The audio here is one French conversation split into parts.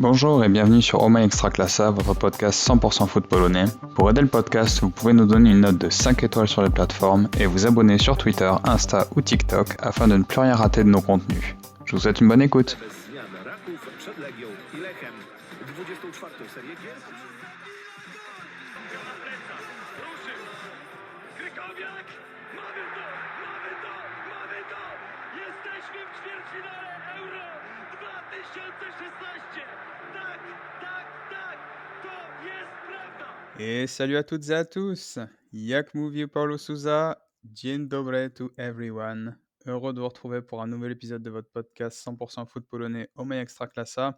Bonjour et bienvenue sur Oma Extraclassa, votre podcast 100% foot polonais. Pour aider le podcast, vous pouvez nous donner une note de 5 étoiles sur les plateformes et vous abonner sur Twitter, Insta ou TikTok afin de ne plus rien rater de nos contenus. Je vous souhaite une bonne écoute. Et salut à toutes et à tous, jak mówił Paulo Souza, dzień dobry to everyone. Heureux de vous retrouver pour un nouvel épisode de votre podcast 100% foot polonais Oma Extraclassa,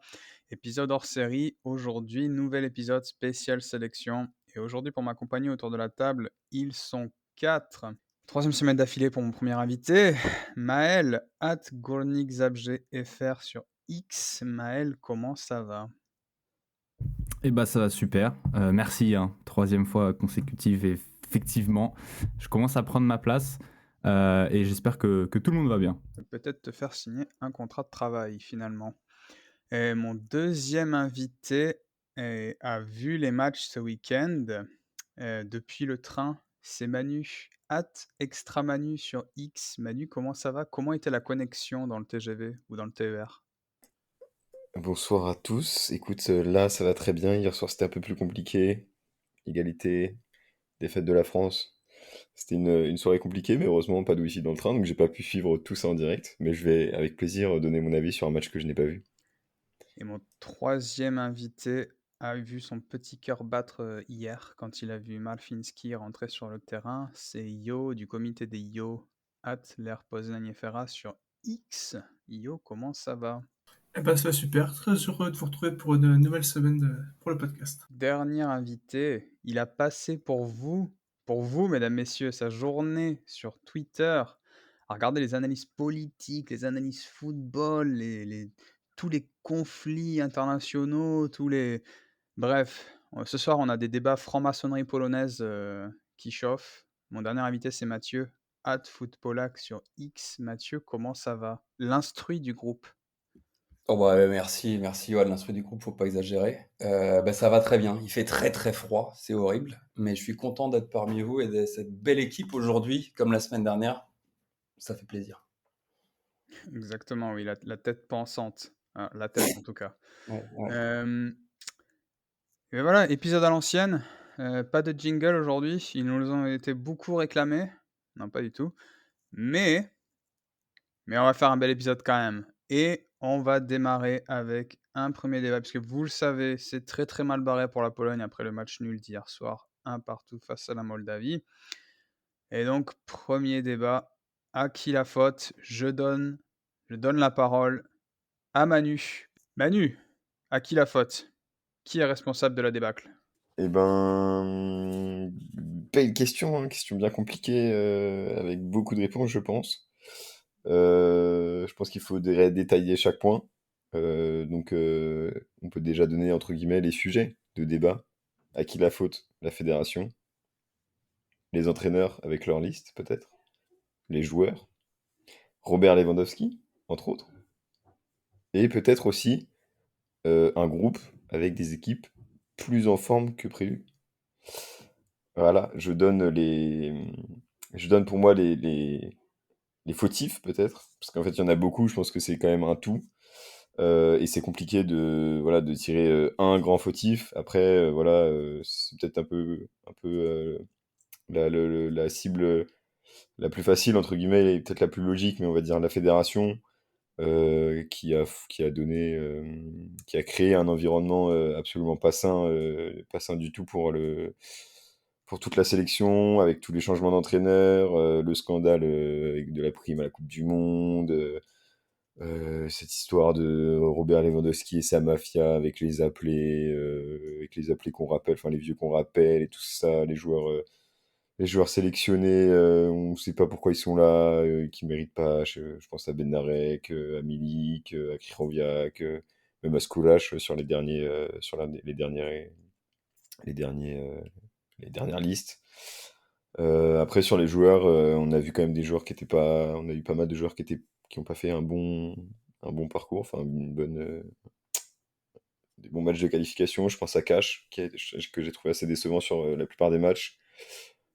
épisode hors série. Aujourd'hui, nouvel épisode spécial sélection. Et aujourd'hui, pour m'accompagner autour de la table, ils sont 4. Troisième semaine d'affilée pour mon premier invité, Maël, @gornikzabgefr sur X. Maël, comment ça va? Eh bah ça va super, merci, hein. Troisième fois consécutive et effectivement, je commence à prendre ma place et j'espère que tout le monde va bien. Peut-être te faire signer un contrat de travail finalement. Et mon deuxième invité a vu les matchs ce week-end depuis le train. C'est Manu, @extramanu sur X. Manu, comment ça va? Comment était la connexion dans le TGV ou dans le TER? Bonsoir à tous. Écoute, là, ça va très bien. Hier soir, c'était un peu plus compliqué. Égalité, défaite de la France. C'était une soirée compliquée, mais heureusement, pas d'eau ici dans le train, donc j'ai pas pu suivre tout ça en direct. Mais je vais, avec plaisir, donner mon avis sur un match que je n'ai pas vu. Et mon troisième invité a vu son petit cœur battre hier quand il a vu Malfinski rentrer sur le terrain. C'est Yo du comité des Yo, @l'air Poznań sur X. Yo, comment ça va? Eh ben, ça va super, très heureux de vous retrouver pour une nouvelle semaine pour le podcast. Dernier invité, il a passé pour vous, mesdames, messieurs, sa journée sur Twitter à regarder les analyses politiques, les analyses football, tous les conflits internationaux, Bref, ce soir, on a des débats franc-maçonnerie polonaise qui chauffent. Mon dernier invité, c'est Mathieu, @footpolak sur X. Mathieu, comment ça va? L'instruit du groupe. Oh bah, merci Johan, l'instru du groupe, faut pas exagérer. Ça va très bien. Il fait très, très froid, c'est horrible, mais je suis content d'être parmi vous et de cette belle équipe aujourd'hui, comme la semaine dernière. Ça fait plaisir. Exactement, oui, la tête pensante. Ah, la tête, en tout cas. Ouais, ouais. Et voilà, épisode à l'ancienne. Pas de jingle aujourd'hui. Ils nous ont été beaucoup réclamés. Non, pas du tout. Mais on va faire un bel épisode quand même. Et on va démarrer avec un premier débat, parce que vous le savez, c'est très très mal barré pour la Pologne après le match nul d'hier soir, 1-1 face à la Moldavie. Et donc, premier débat, à qui la faute? Je donne la parole à Manu. Manu, à qui la faute? Qui est responsable de la débâcle? Eh ben, belle question, hein, question bien compliquée, avec beaucoup de réponses, je pense. Je pense qu'il faudrait détailler chaque point. On peut déjà donner, entre guillemets, les sujets de débat. À qui la faute? La fédération, les entraîneurs avec leur liste, peut-être, les joueurs, Robert Lewandowski, entre autres, et peut-être aussi un groupe avec des équipes plus en forme que prévu. Voilà, je donne pour moi les fautifs, peut-être, parce qu'en fait, il y en a beaucoup, je pense que c'est quand même un tout. Et c'est compliqué de tirer un grand fautif. Après, c'est peut-être la cible la plus facile, entre guillemets, et peut-être la plus logique, mais on va dire la fédération, qui a donné, qui a créé un environnement absolument pas sain du tout pour toute la sélection, avec tous les changements d'entraîneur, le scandale avec de la prime à la Coupe du Monde, cette histoire de Robert Lewandowski et sa mafia avec les appelés qu'on rappelle, enfin les vieux qu'on rappelle et tout ça, les joueurs sélectionnés, on ne sait pas pourquoi ils sont là, qui méritent pas. Je pense à Bednarek, à Milik, à Krychowiak, même à Skulash sur les derniers, les dernières listes. Après sur les joueurs, on a vu quand même des joueurs qui étaient pas, on a eu pas mal de joueurs qui ont pas fait un bon parcours, enfin match de qualification. Je pense à Cash, que j'ai trouvé assez décevant sur la plupart des matchs.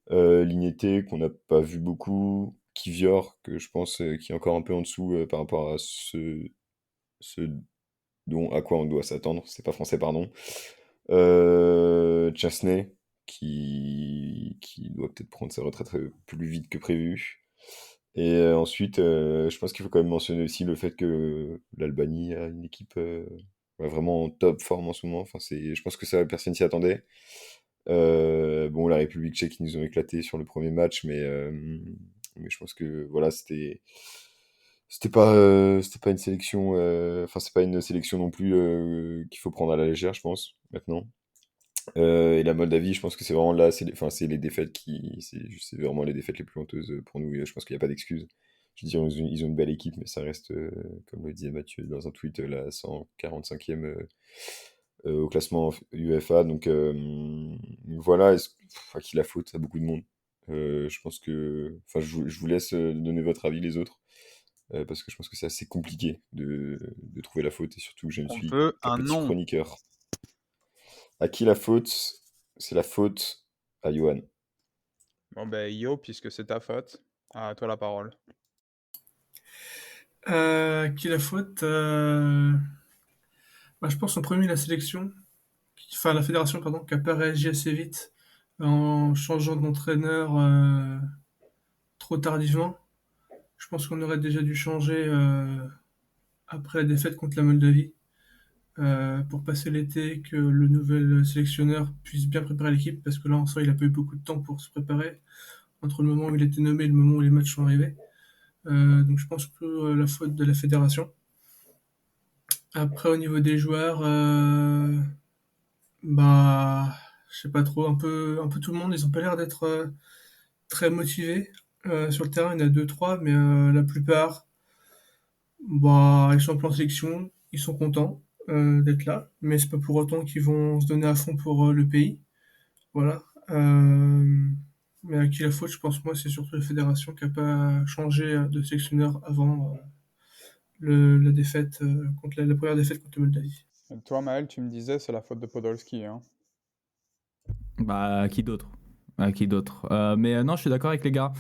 Ligneté, qu'on n'a pas vu beaucoup. Kivior, que je pense qui est encore un peu en dessous par rapport à ce à quoi on doit s'attendre. C'est pas français, pardon. Chesney, qui doit peut-être prendre sa retraite plus vite que prévu. Et ensuite, je pense qu'il faut quand même mentionner aussi le fait que l'Albanie a une équipe vraiment en top forme en ce moment. Enfin, je pense que ça, personne s'y attendait. Bon, la République tchèque, ils nous ont éclaté sur le premier match, mais je pense que voilà, c'était pas une sélection. Enfin, c'est pas une sélection non plus qu'il faut prendre à la légère, je pense, maintenant. Et la Moldavie, je pense que c'est vraiment là, enfin, c'est les défaites c'est vraiment les défaites les plus honteuses pour nous. Et je pense qu'il n'y a pas d'excuse. Je veux dire, ils ont une belle équipe, mais ça reste, comme le disait Mathieu dans un tweet, la 145e au classement UEFA. Donc voilà, à qui la faute à beaucoup de monde. Je pense que, enfin, je vous laisse donner votre avis les autres, parce que je pense que c'est assez compliqué de trouver la faute, et surtout que je ne On suis veut qu'un un petit nom. chroniqueur. À qui la faute? C'est la faute à Johan. Bon, ben, Yo, puisque c'est ta faute, à toi la parole. Qui la faute bah, je pense en premier la sélection, enfin la fédération, pardon, qui n'a pas réagi assez vite en changeant d'entraîneur trop tardivement. Je pense qu'on aurait déjà dû changer après la défaite contre la Moldavie pour passer l'été, que le nouvel sélectionneur puisse bien préparer l'équipe, parce que là en soi il a pas eu beaucoup de temps pour se préparer entre le moment où il a été nommé et le moment où les matchs sont arrivés. Donc je pense que la faute de la fédération. Après, au niveau des joueurs, bah, je sais pas trop, un peu tout le monde, ils ont pas l'air d'être très motivés. Sur le terrain, il y en a deux, trois, mais la plupart, bah, ils sont en plan de sélection, ils sont contents d'être là, mais c'est pas pour autant qu'ils vont se donner à fond pour le pays. Voilà. Mais à qui la faute, je pense, moi, c'est surtout la fédération qui a pas changé de sélectionneur avant la défaite contre la première défaite contre le Moldavie. Et toi, Maël, tu me disais, c'est la faute de Podolski, hein. Bah, à qui d'autre? À qui d'autre? Non, je suis d'accord avec les gars.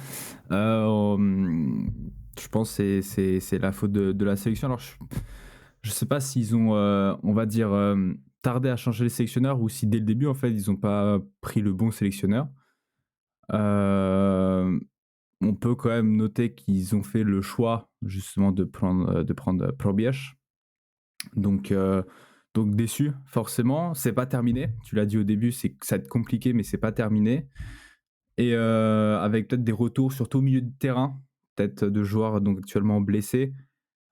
Je pense que c'est la faute de la sélection. Alors, je sais pas s'ils ont, on va dire, tardé à changer les sélectionneurs, ou si dès le début, en fait, ils n'ont pas pris le bon sélectionneur. On peut quand même noter qu'ils ont fait le choix, justement, de prendre Probieš. Donc déçu, forcément. C'est pas terminé. Tu l'as dit au début, ça va être compliqué, mais c'est pas terminé. Et avec peut-être des retours, surtout au milieu de terrain, peut-être de joueurs donc actuellement blessés,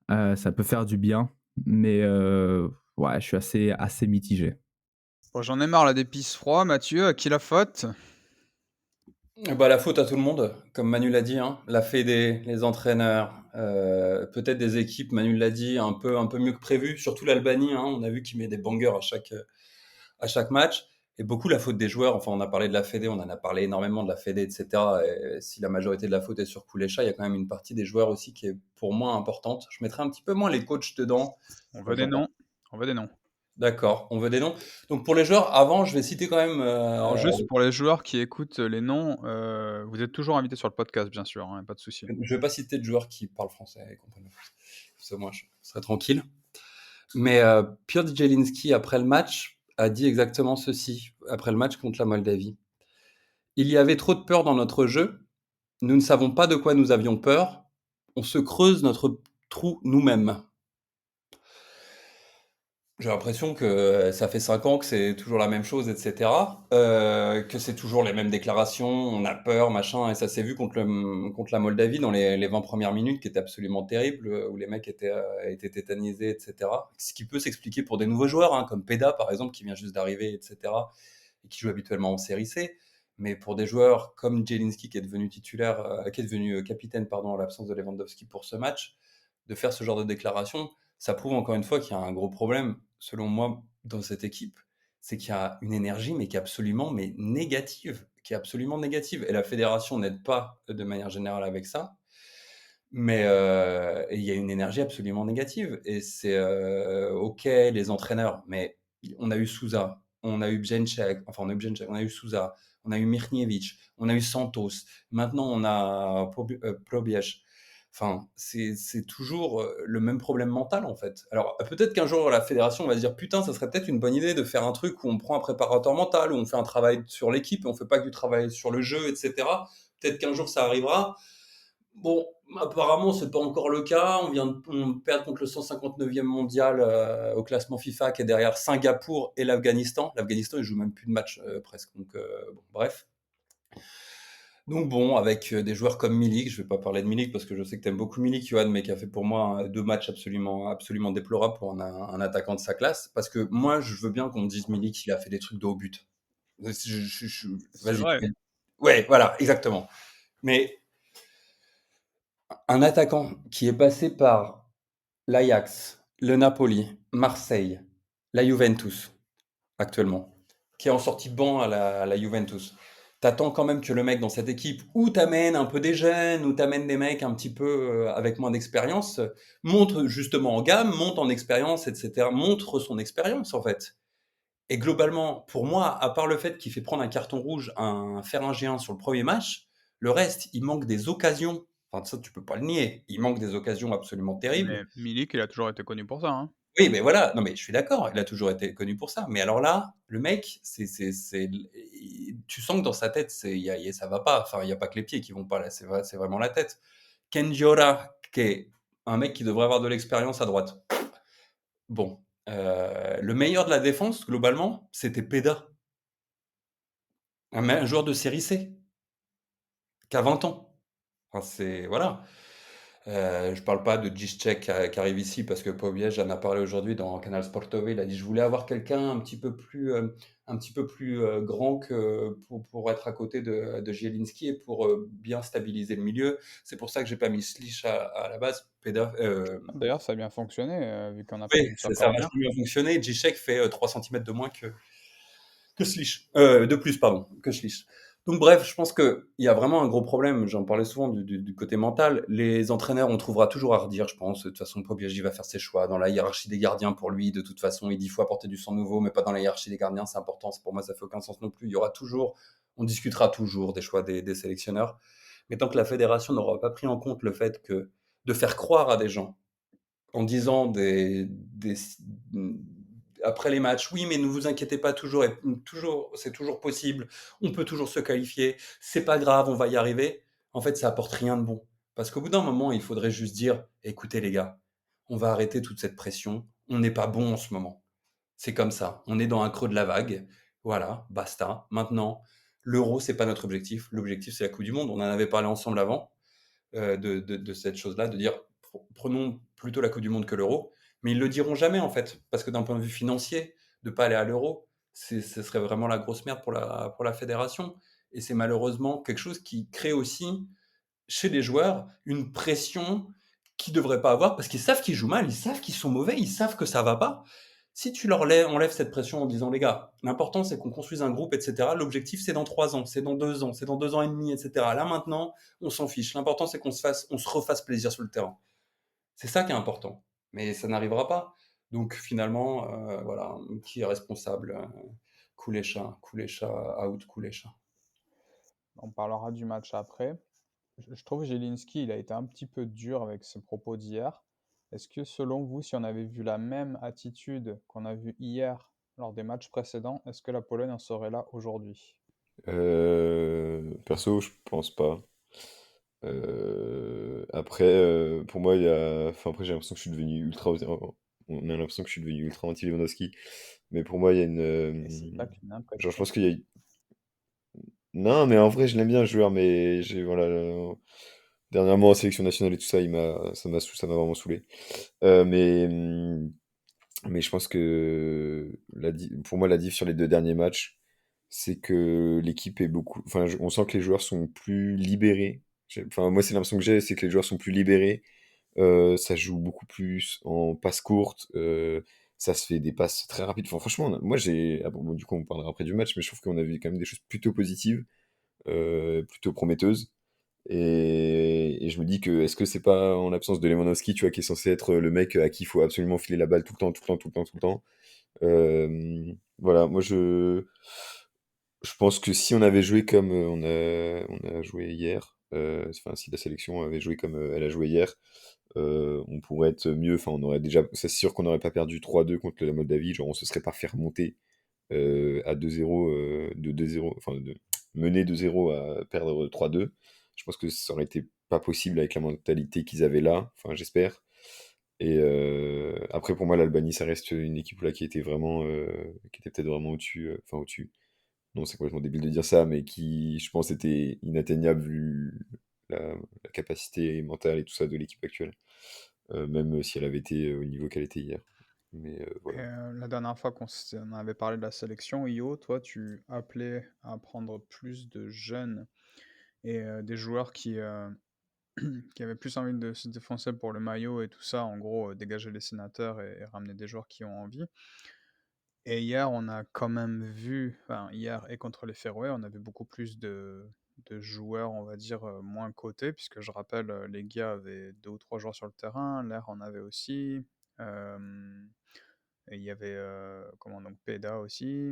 ça peut faire du bien. Mais ouais, je suis assez mitigé. Bon, j'en ai marre là des pisse froids, Mathieu, à qui la faute? Bah, la faute à tout le monde, comme Manu l'a dit, hein. La fédé, les entraîneurs, peut-être des équipes, Manu l'a dit, un peu mieux que prévu. Surtout l'Albanie, hein, on a vu qu'il met des bangers à chaque match. Et beaucoup la faute des joueurs. Enfin, on a parlé de la fédé, on en a parlé énormément de la fédé, etc. Et si la majorité de la faute est sur Koulecha, il y a quand même une partie des joueurs aussi qui est pour moi importante. Je mettrais un petit peu moins les coachs dedans. On Je sais pas veut que des t'en penses. noms. On veut des noms. D'accord, on veut des noms. Donc pour les joueurs, avant, je vais citer quand même. Alors juste pour les joueurs qui écoutent les noms, vous êtes toujours invités sur le podcast, bien sûr, hein, pas de souci. Je vais pas citer de joueurs qui parlent français et comprennent le foot. Ça, moi, je serai tranquille. Mais Piotr Zielinski, après le match, a dit exactement ceci, après le match contre la Moldavie. Il y avait trop de peur dans notre jeu. Nous ne savons pas de quoi nous avions peur. On se creuse notre trou nous-mêmes. J'ai l'impression que ça fait 5 ans que c'est toujours la même chose, etc. Que c'est toujours les mêmes déclarations, on a peur, machin, et ça s'est vu contre la Moldavie dans les 20 premières minutes, qui étaient absolument terribles, où les mecs étaient tétanisés, etc. Ce qui peut s'expliquer pour des nouveaux joueurs, hein, comme Peda, par exemple, qui vient juste d'arriver, etc., et qui joue habituellement en série C. Mais pour des joueurs comme Zielinski, qui est devenu capitaine, pardon, en l'absence de Lewandowski pour ce match, de faire ce genre de déclaration, ça prouve encore une fois qu'il y a un gros problème, selon moi, dans cette équipe. C'est qu'il y a une énergie, mais qui est absolument négative. Qui est absolument négative. Et la fédération n'aide pas de manière générale avec ça. Mais il y a une énergie absolument négative. Et c'est OK, les entraîneurs. Mais On a eu Souza, on a eu Bjenček, on a eu Souza, on a eu Mirniewicz, on a eu Santos. Maintenant, on a Probieš. Enfin, c'est toujours le même problème mental, en fait. Alors, peut-être qu'un jour, la fédération va se dire, putain, ça serait peut-être une bonne idée de faire un truc où on prend un préparateur mental, où on fait un travail sur l'équipe, et on fait pas que du travail sur le jeu, etc. Peut-être qu'un jour, ça arrivera. Bon, apparemment, c'est pas encore le cas. On vient de perdre contre le 159e mondial au classement FIFA, qui est derrière Singapour et l'Afghanistan. L'Afghanistan, ils jouent même plus de match presque. Donc, bon, bref. Donc bon, avec des joueurs comme Milik, je vais pas parler de Milik parce que je sais que tu aimes beaucoup Milik, Johan, mais qui a fait pour moi 2 matchs absolument déplorables pour un attaquant de sa classe. Parce que moi, je veux bien qu'on me dise Milik, il a fait des trucs de haut but. C'est Vas-y. vrai. Ouais, voilà, exactement. Mais un attaquant qui est passé par l'Ajax, le Napoli, Marseille, la Juventus, actuellement, qui est en sortie banc à la Juventus. T'attends quand même que le mec dans cette équipe, ou t'amènes un peu des jeunes, ou t'amènes des mecs un petit peu avec moins d'expérience, montre justement en gamme, monte en expérience, etc. Montre son expérience en fait. Et globalement, pour moi, à part le fait qu'il fait prendre un carton rouge à un Féringéen sur le premier match, le reste, il manque des occasions. Enfin, ça, tu peux pas le nier. Il manque des occasions absolument terribles. Mais Milik, il a toujours été connu pour ça, hein. Oui, mais voilà, non, mais je suis d'accord, il a toujours été connu pour ça. Mais alors là, le mec, tu sens que dans sa tête, ça va pas. Enfin, il n'y a pas que les pieds qui vont pas là, c'est vraiment la tête. Kenjiora, qui est un mec qui devrait avoir de l'expérience à droite. Bon, le meilleur de la défense, globalement, c'était Peda, un joueur de série C, qui a 20 ans. Enfin, voilà. Je parle pas de Ziyech qui arrive ici parce que Pobiège en a parlé aujourd'hui dans Canal Sportowe. Il a dit je voulais avoir quelqu'un un petit peu plus grand que pour être à côté de Zielinski et pour bien stabiliser le milieu. C'est pour ça que j'ai pas mis Slisch à la base. D'ailleurs, ça a bien fonctionné, vu qu'on a Oui, perdu ça a Corner. vachement bien fonctionné. Ziyech fait 3 cm de moins que Slisch. De plus, pardon, que Slisch. Donc bref, je pense qu'il y a vraiment un gros problème, j'en parlais souvent du côté mental. Les entraîneurs, on trouvera toujours à redire, je pense. De toute façon, Pobiagi va faire ses choix. Dans la hiérarchie des gardiens, pour lui, de toute façon, il dit qu'il faut apporter du sang nouveau, mais pas dans la hiérarchie des gardiens, c'est important. Pour moi, ça fait aucun sens non plus. Il y aura toujours, on discutera toujours des choix des sélectionneurs. Mais tant que la fédération n'aura pas pris en compte le fait que de faire croire à des gens en disant après les matchs, oui, mais ne vous inquiétez pas, c'est toujours possible, on peut toujours se qualifier, c'est pas grave, on va y arriver. En fait, ça apporte rien de bon. Parce qu'au bout d'un moment, il faudrait juste dire, écoutez les gars, on va arrêter toute cette pression, on n'est pas bon en ce moment. C'est comme ça, on est dans un creux de la vague, voilà, basta. Maintenant, l'euro, c'est pas notre objectif, l'objectif c'est la Coupe du Monde, on en avait parlé ensemble avant, de cette chose-là, de dire prenons plutôt la Coupe du Monde que l'euro, mais ils le diront jamais en fait, parce que d'un point de vue financier, de pas aller à l'euro, ce serait vraiment la grosse merde pour la fédération. Et c'est malheureusement quelque chose qui crée aussi chez les joueurs une pression qu'ils ne devraient pas avoir parce qu'ils savent qu'ils jouent mal, ils savent qu'ils sont mauvais, ils savent que ça va pas. Si tu leur enlèves cette pression en disant les gars, l'important c'est qu'on construise un groupe, etc. L'objectif c'est dans 3 ans, c'est dans 2 ans, c'est dans 2 ans et demi, etc. Là maintenant, on s'en fiche. L'important c'est qu'on se refasse plaisir sur le terrain. C'est ça qui est important. Mais ça n'arrivera pas. Donc finalement, voilà, qui est responsable Kulecha, out, Kulecha. On parlera du match après. Je trouve que Zielinski, il a été un petit peu dur avec ses propos d'hier. Est-ce que selon vous, si on avait vu la même attitude qu'on a vue hier lors des matchs précédents, est-ce que la Pologne en serait là aujourd'hui? Perso, je pense pas. Après, pour moi, enfin, après, j'ai l'impression que je suis devenu ultra. On a l'impression que je suis devenu ultra anti-Lewandowski. Mais pour moi, il y a une. Et c'est pas qu'une Genre, je impression. pense qu'il y a. Non, mais en vrai, je l'aime bien, le joueur, mais voilà. Dernièrement, en sélection nationale et tout ça, ça m'a vraiment saoulé. Mais je pense que pour moi, la diff sur les 2 derniers matchs, c'est que l'équipe est beaucoup. Enfin, on sent que les joueurs sont plus libérés. Enfin, moi, c'est l'impression que j'ai, c'est que les joueurs sont plus libérés. Ça joue beaucoup plus en passes courtes. Ça se fait des passes très rapides. Enfin, franchement, moi, bon, du coup, on parlera après du match, mais je trouve qu'on a vu quand même des choses plutôt positives, plutôt prometteuses. Et je me dis que est-ce que c'est pas en l'absence de Lewandowski, tu vois, qui est censé être le mec à qui il faut absolument filer la balle tout le temps, tout le temps, tout le temps, tout le temps. Voilà, moi je pense que si on avait joué comme on a joué hier, enfin si la sélection avait joué comme elle a joué hier, on pourrait être mieux. Enfin, on aurait déjà, c'est sûr qu'on n'aurait pas perdu 3-2 contre la Moldavie. Genre, on se serait pas fait remonter à 2-0, de 2-0, enfin, mener 2-0 à perdre 3-2. Je pense que ça aurait été pas possible avec la mentalité qu'ils avaient là. Enfin, j'espère. Et après, pour moi, l'Albanie, ça reste une équipe là qui était vraiment, qui était peut-être vraiment au-dessus, enfin au-dessus. Non, c'est complètement débile de dire ça, mais qui, je pense, était inatteignable vu la capacité mentale et tout ça de l'équipe actuelle. Même si elle avait été au niveau qu'elle était hier. Mais Et voilà. la dernière fois on avait parlé de la sélection, Io, toi, tu appelais à prendre plus de jeunes et des joueurs qui avaient plus envie de se défoncer pour le maillot et tout ça, en gros, dégager les sénateurs et ramener des joueurs qui ont envie. Et hier, on a quand même vu, enfin hier et contre les Féroé, on a vu beaucoup plus de joueurs, on va dire, moins cotés, puisque je rappelle, les gars avaient 2 ou 3 joueurs sur le terrain, l'air en avait aussi, euh, et il y avait, comment donc, Peda aussi.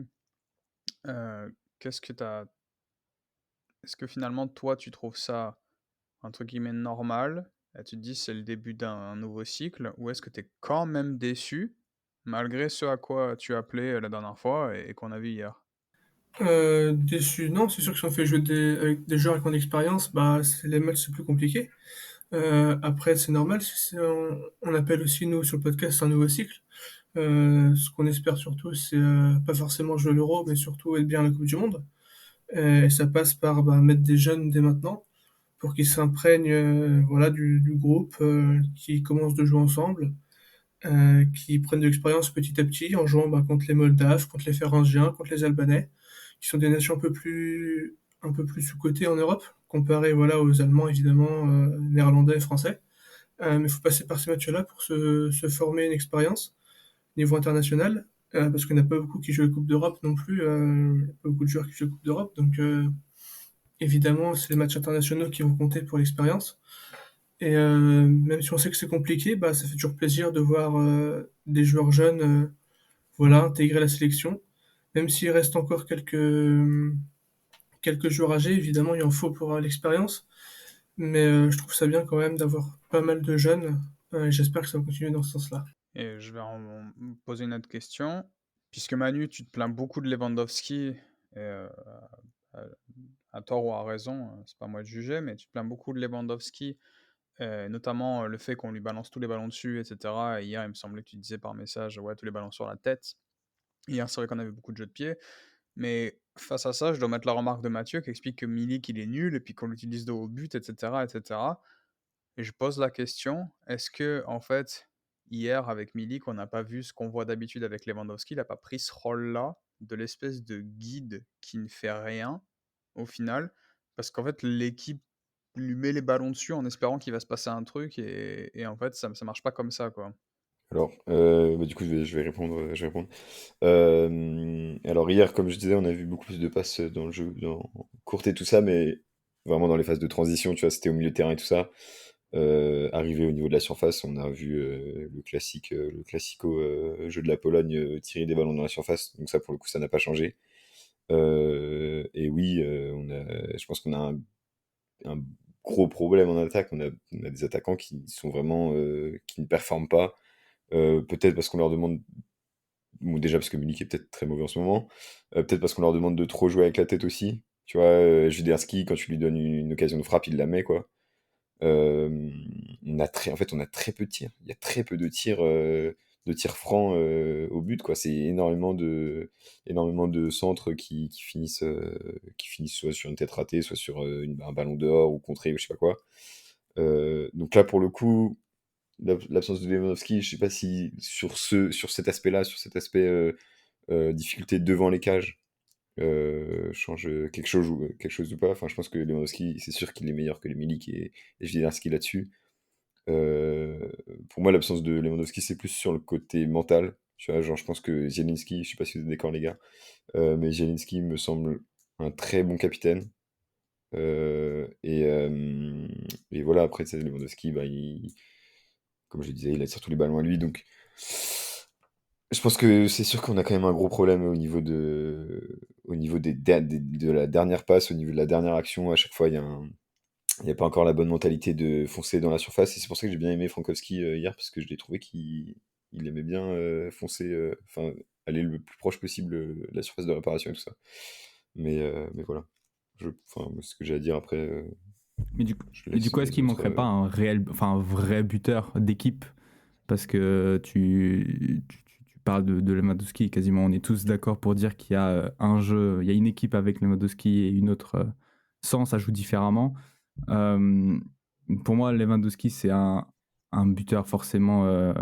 Euh, qu'est-ce que t'as... Est-ce que finalement, toi, tu trouves ça, entre guillemets, normal, et tu te dis c'est le début d'un nouveau cycle, ou est-ce que tu es quand même déçu, malgré ce à quoi tu appelais la dernière fois et qu'on a vu hier? Déçu, non, c'est sûr que si on fait jouer avec des joueurs avec mon expérience, bah, les matchs c'est plus compliqué. Après, c'est normal, on appelle aussi nous sur le podcast un nouveau cycle. Ce qu'on espère surtout, c'est pas forcément jouer l'Euro, mais surtout être bien à la Coupe du Monde. Et ça passe par bah, mettre des jeunes dès maintenant pour qu'ils s'imprègnent voilà, du groupe, qui commencent de jouer ensemble, qui prennent de l'expérience petit à petit en jouant bah, contre les Moldaves, contre les Féroïens, contre les Albanais, qui sont des nations un peu plus sous-cotées en Europe, comparé voilà, aux Allemands évidemment, Néerlandais et Français. Mais il faut passer par ces matchs-là pour se former une expérience niveau international, parce qu'il n'y en a pas beaucoup qui jouent la Coupe d'Europe non plus, il y a pas beaucoup de joueurs qui jouent la Coupe d'Europe, donc évidemment c'est les matchs internationaux qui vont compter pour l'expérience. Et même si on sait que c'est compliqué, bah, ça fait toujours plaisir de voir des joueurs jeunes voilà, intégrer la sélection. Même s'il reste encore quelques joueurs âgés, évidemment, il en faut pour l'expérience. Mais je trouve ça bien quand même d'avoir pas mal de jeunes. Et j'espère que ça va continuer dans ce sens-là. Et je vais poser une autre question. Puisque Manu, tu te plains beaucoup de Lewandowski, et, à, à tort ou à raison, c'est pas moi de juger, mais tu te plains beaucoup de Lewandowski, notamment le fait qu'on lui balance tous les ballons dessus, etc. Et hier, il me semblait que tu disais par message, ouais, tous les ballons sur la tête. Hier, c'est vrai qu'on avait beaucoup de jeux de pied. Mais face à ça, je dois mettre la remarque de Mathieu qui explique que Milik, il est nul, et puis qu'on l'utilise de haut but, etc., etc. Et je pose la question, est-ce que, en fait, hier, avec Milik, on n'a pas vu ce qu'on voit d'habitude avec Lewandowski, il n'a pas pris ce rôle-là de l'espèce de guide qui ne fait rien, au final, parce qu'en fait, l'équipe lui met les ballons dessus en espérant qu'il va se passer un truc, et en fait, ça marche pas comme ça, quoi. Alors, bah, du coup, je vais répondre. Je vais répondre. Alors, hier, comme je disais, on a vu beaucoup plus de passes dans le jeu, dans courte et tout ça, mais vraiment dans les phases de transition, tu vois, c'était au milieu de terrain et tout ça. Arrivé au niveau de la surface, on a vu le classique, le classico jeu de la Pologne, tirer des ballons dans la surface. Donc ça, pour le coup, ça n'a pas changé. Et oui, je pense qu'on a un gros problème en attaque. On a des attaquants qui sont vraiment, qui ne performent pas. Peut-être parce qu'on leur demande, bon, déjà parce que Milik est peut-être très mauvais en ce moment, peut-être parce qu'on leur demande de trop jouer avec la tête aussi. Tu vois, Juderski, quand tu lui donnes une occasion de frappe, il la met, quoi. Euh, en fait, on a très peu de tirs. Il y a très peu de tirs francs au but, quoi. C'est énormément de centres qui finissent soit sur une tête ratée, soit sur un ballon dehors ou contré ou je sais pas quoi. Donc là, pour le coup, l'absence de Lewandowski, je sais pas si sur cet aspect-là, sur cet aspect difficulté devant les cages, change quelque chose ou pas. Enfin, je pense que Lewandowski, c'est sûr qu'il est meilleur que les Milik et Zielinski là-dessus. Euh, pour moi, l'absence de Lewandowski, c'est plus sur le côté mental. Tu vois, genre, je pense que Zielinski, je sais pas si vous êtes d'accord, les gars, mais Zielinski me semble un très bon capitaine. Euh, et, euh, et voilà, après, tu sais, Lewandowski, bah, comme je le disais, il a surtout les ballons à lui. Donc, Je pense que c'est sûr qu'on a quand même un gros problème au niveau de la dernière passe, au niveau de la dernière action. À chaque fois, il y a pas encore la bonne mentalité de foncer dans la surface. Et c'est pour ça que j'ai bien aimé Frankowski hier, parce que je l'ai trouvé qu'il aimait bien foncer, enfin, aller le plus proche possible de la surface de réparation et tout ça. Mais voilà. Enfin, ce que j'ai à dire après, Mais du coup, je mais du laisse coup, est-ce les qu'il autres. manquerait pas un réel, enfin un vrai buteur d'équipe? Parce que tu parles de Lewandowski, quasiment on est tous d'accord pour dire qu'il y a un jeu, il y a une équipe avec Lewandowski et une autre sans, ça joue différemment. Euh, pour moi, Lewandowski, c'est un buteur forcément,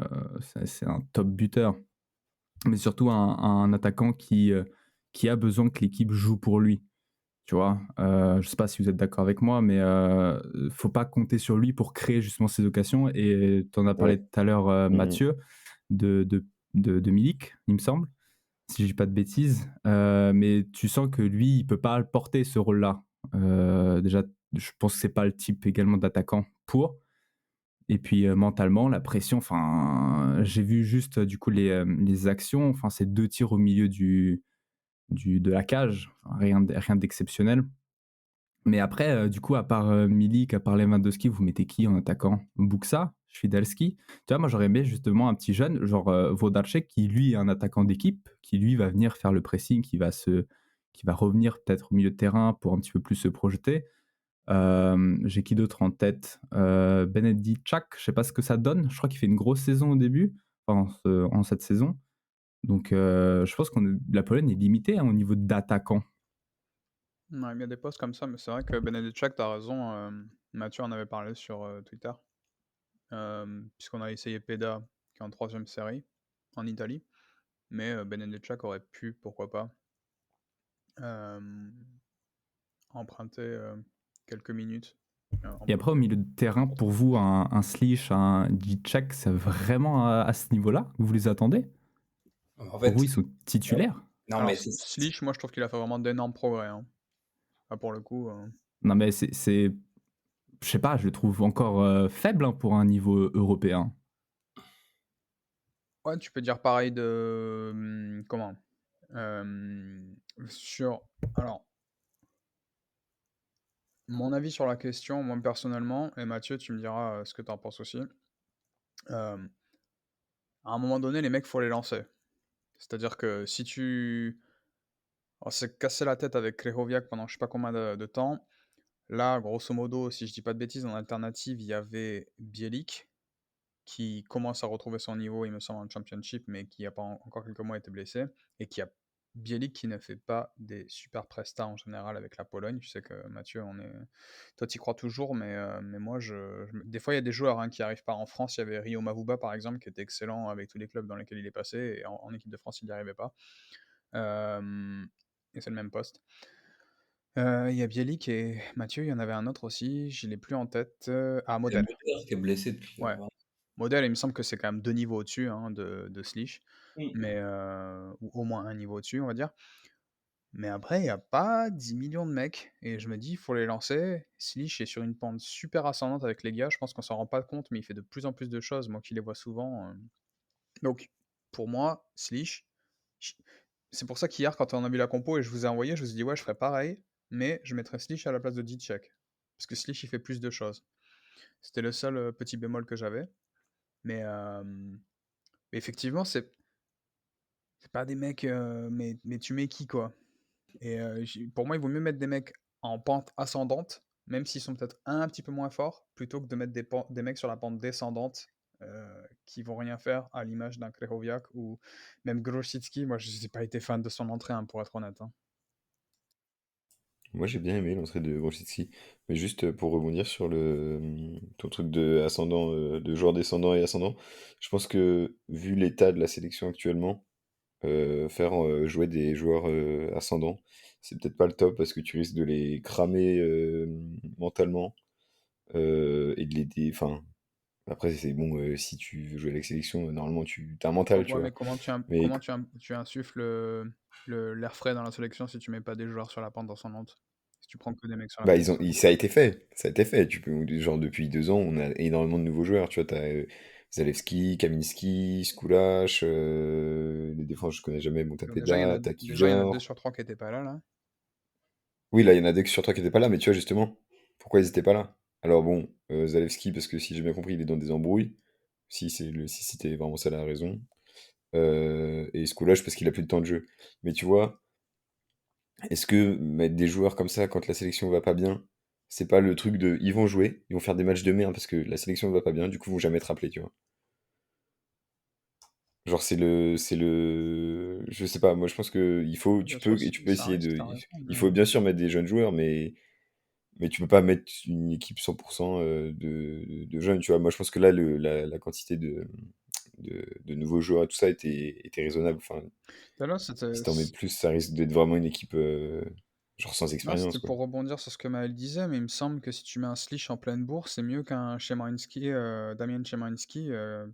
c'est un top buteur, mais surtout un attaquant qui a besoin que l'équipe joue pour lui. Tu vois, je sais pas si vous êtes d'accord avec moi, mais faut pas compter sur lui pour créer justement ces occasions. Et tu en as parlé Ouais. tout à l'heure, Mhm. Mathieu, de, de, de Milik, il me semble, si je dis pas de bêtises. Mais tu sens que lui, il peut pas le porter ce rôle-là. Déjà, je pense que c'est pas le type également d'attaquant pour. Et puis mentalement, la pression, enfin, j'ai vu juste du coup les actions, enfin, c'est 2 tirs au milieu de la cage, enfin, rien d'exceptionnel. Mais après, du coup, à part Milik, à part Lewandowski, vous mettez qui en attaquant? Buksa, Świderski? Tu vois, moi, j'aurais aimé justement un petit jeune, genre Włodarczyk, qui lui est un attaquant d'équipe, qui lui va venir faire le pressing, qui va revenir peut-être au milieu de terrain pour un petit peu plus se projeter. J'ai qui d'autre en tête? Benedict Chak, je sais pas ce que ça donne. Je crois qu'il fait une grosse saison au début, enfin, en cette saison. Donc, je pense que la Pologne est limitée hein, au niveau d'attaquants. Ouais, il y a des postes comme ça, mais c'est vrai que Benedetchak, t'as raison. Mathieu en avait parlé sur Twitter, puisqu'on a essayé Peda, qui est en troisième série, en Italie. Mais Benedetchak aurait pu, pourquoi pas, euh, emprunter quelques minutes. Et après, au milieu de terrain, pour vous, un Slish, un Djicak, c'est vraiment à ce niveau-là que vous les attendez? En Pour vous, fait, ils sont titulaires? non, Alors, mais c'est Slich, moi je trouve qu'il a fait vraiment d'énormes progrès, hein. Ah, pour le coup. Non, mais je sais pas, je le trouve encore faible hein, pour un niveau européen. Ouais, tu peux dire pareil de. Comment Euh, Sur. Alors, mon avis sur la question, moi personnellement, et Mathieu, tu me diras ce que tu en penses aussi. À un moment donné, les mecs, faut les lancer. C'est-à-dire que si tu. On s'est cassé la tête avec Krychowiak pendant je sais pas combien de temps. Là, grosso modo, si je dis pas de bêtises, en alternative, il y avait Bielik, qui commence à retrouver son niveau, il me semble, en Championship, mais qui, il y a pas encore quelques mois, été blessé, et qui a Bielik qui ne fait pas des super prestats en général avec la Pologne. Je sais que Mathieu, toi, tu y crois toujours, mais moi, des fois, il y a des joueurs hein, qui n'arrivent pas en France. Il y avait Rio Mavuba, par exemple, qui était excellent avec tous les clubs dans lesquels il est passé, et en équipe de France, il n'y arrivait pas. Et c'est le même poste. Il y a Bielik et Mathieu, il y en avait un autre aussi, je l'ai plus en tête. Model. Muller qui est blessé depuis. Ouais. Modèle, il me semble que c'est quand même 2 niveaux au-dessus hein, de Slich, mais ou au moins un niveau au-dessus, on va dire. Mais après, il n'y a pas 10 millions de mecs, et je me dis, il faut les lancer. Slich est sur une pente super ascendante avec les gars, je pense qu'on s'en rend pas compte, mais il fait de plus en plus de choses, moi qui les vois souvent. Donc, pour moi, Slich, j- c'est pour ça qu'hier, quand on a vu la compo et je vous ai envoyé, je vous ai dit, ouais, je ferais pareil, mais je mettrais Slich à la place de Dicek, parce que Slich, il fait plus de choses. C'était le seul petit bémol que j'avais, mais... effectivement, c'est pas des mecs, mais tu mets qui, quoi? Et pour moi, il vaut mieux mettre des mecs en pente ascendante, même s'ils sont peut-être un petit peu moins forts, plutôt que de mettre des mecs sur la pente descendante qui vont rien faire, à l'image d'un Krychowiak ou même Grosicki. Moi, je n'ai pas été fan de son entrée, hein, pour être honnête, hein. Moi, j'ai bien aimé l'entrée de Grosicki, mais juste pour rebondir sur ton truc de ascendant, de joueur descendant et ascendant, je pense que vu l'état de la sélection actuellement, faire jouer des joueurs ascendants, c'est peut-être pas le top parce que tu risques de les cramer mentalement et de les enfin, après c'est bon, si tu veux jouer avec sélection, normalement tu as un mental, tu Ouais, mais vois. Mais tu insuffles l'air frais dans la sélection si tu mets pas des joueurs sur la pente descendante? Si tu prends que des mecs sur la bah, pente descendante. ça a été fait, ça a été fait. Tu peux, genre depuis 2 ans, on a énormément de nouveaux joueurs, tu vois. Zalewski, Kaminski, Skulash, les défenses, je connais jamais. Bon, Donc déjà, il y en a, Tapeda, déjà, il y en a 2 Takivor. sur 3 qui étaient pas là. Oui, là, il y en a deux sur toi qui n'étaient pas là, mais tu vois, justement, pourquoi ils n'étaient pas là? Alors bon, Zalewski, parce que si j'ai bien compris, il est dans des embrouilles. Si c'était vraiment ça la raison. Et Skulash, parce qu'il a plus de temps de jeu. Mais tu vois, est-ce que mettre des joueurs comme ça quand la sélection va pas bien, c'est pas le truc de ils vont jouer, ils vont faire des matchs de merde parce que la sélection va pas bien, du coup ils vont jamais être rappelés, tu vois. Genre je sais pas, moi je pense que il faut, Bien sûr, tu peux c'est un essayer risque, de, c'est un risque, il faut bien sûr mettre des jeunes joueurs, mais tu peux pas mettre une équipe 100% de jeunes, tu vois. Moi je pense que là la quantité de nouveaux joueurs et tout ça était raisonnable. Enfin, Tout à l'heure, c'était si t'en mets plus, ça risque d'être vraiment une équipe genre sans non, expérience, c'était quoi. pour rebondir sur ce que Maël disait, mais il me semble que si tu mets un Slich en pleine bourse, c'est mieux qu'un Szymański, Damian Szymański, en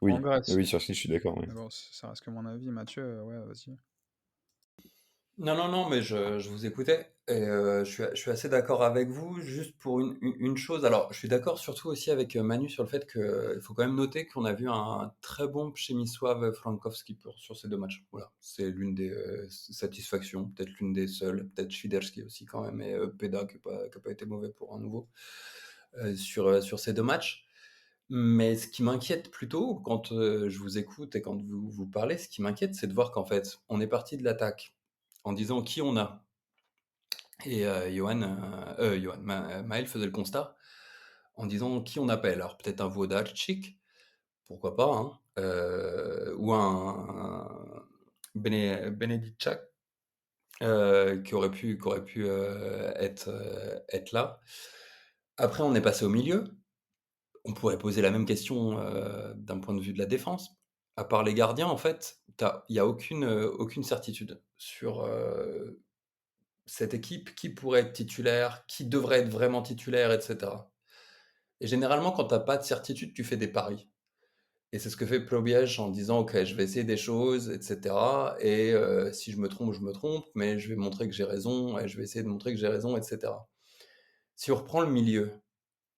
Oui, Grèce. oui, sur ce, je suis d'accord. Ouais. Mais bon, ça reste que mon avis, Mathieu, ouais, vas-y. Non, non, non, mais je vous écoutais et je suis assez d'accord avec vous, juste pour une chose. Alors, je suis d'accord surtout aussi avec Manu sur le fait qu'il faut quand même noter qu'on a vu un très bon Przemysław Frankowski sur ces deux matchs. Voilà, c'est l'une des satisfactions, peut-être l'une des seules, peut-être Świderski aussi quand même, et Peda qui a pas été mauvais pour un nouveau sur ces deux matchs. Mais ce qui m'inquiète plutôt quand je vous écoute et quand vous parlez, ce qui m'inquiète, c'est de voir qu'en fait, on est parti de l'attaque en disant qui on a. Et Maël faisait le constat en disant qui on appelle. Alors peut-être un Vodacic, pourquoi pas, hein, ou un Benedictchak qui aurait pu être là. Après, on est passé au milieu. On pourrait poser la même question d'un point de vue de la défense. À part les gardiens, en fait, il n'y a aucune certitude sur cette équipe, qui pourrait être titulaire, qui devrait être vraiment titulaire, etc. Et généralement, quand tu n'as pas de certitude, tu fais des paris. Et c'est ce que fait Probiège en disant, OK, je vais essayer des choses, etc. Et si je me trompe, je me trompe, mais je vais montrer que j'ai raison, et je vais essayer de montrer que j'ai raison, etc. Si on reprend le milieu,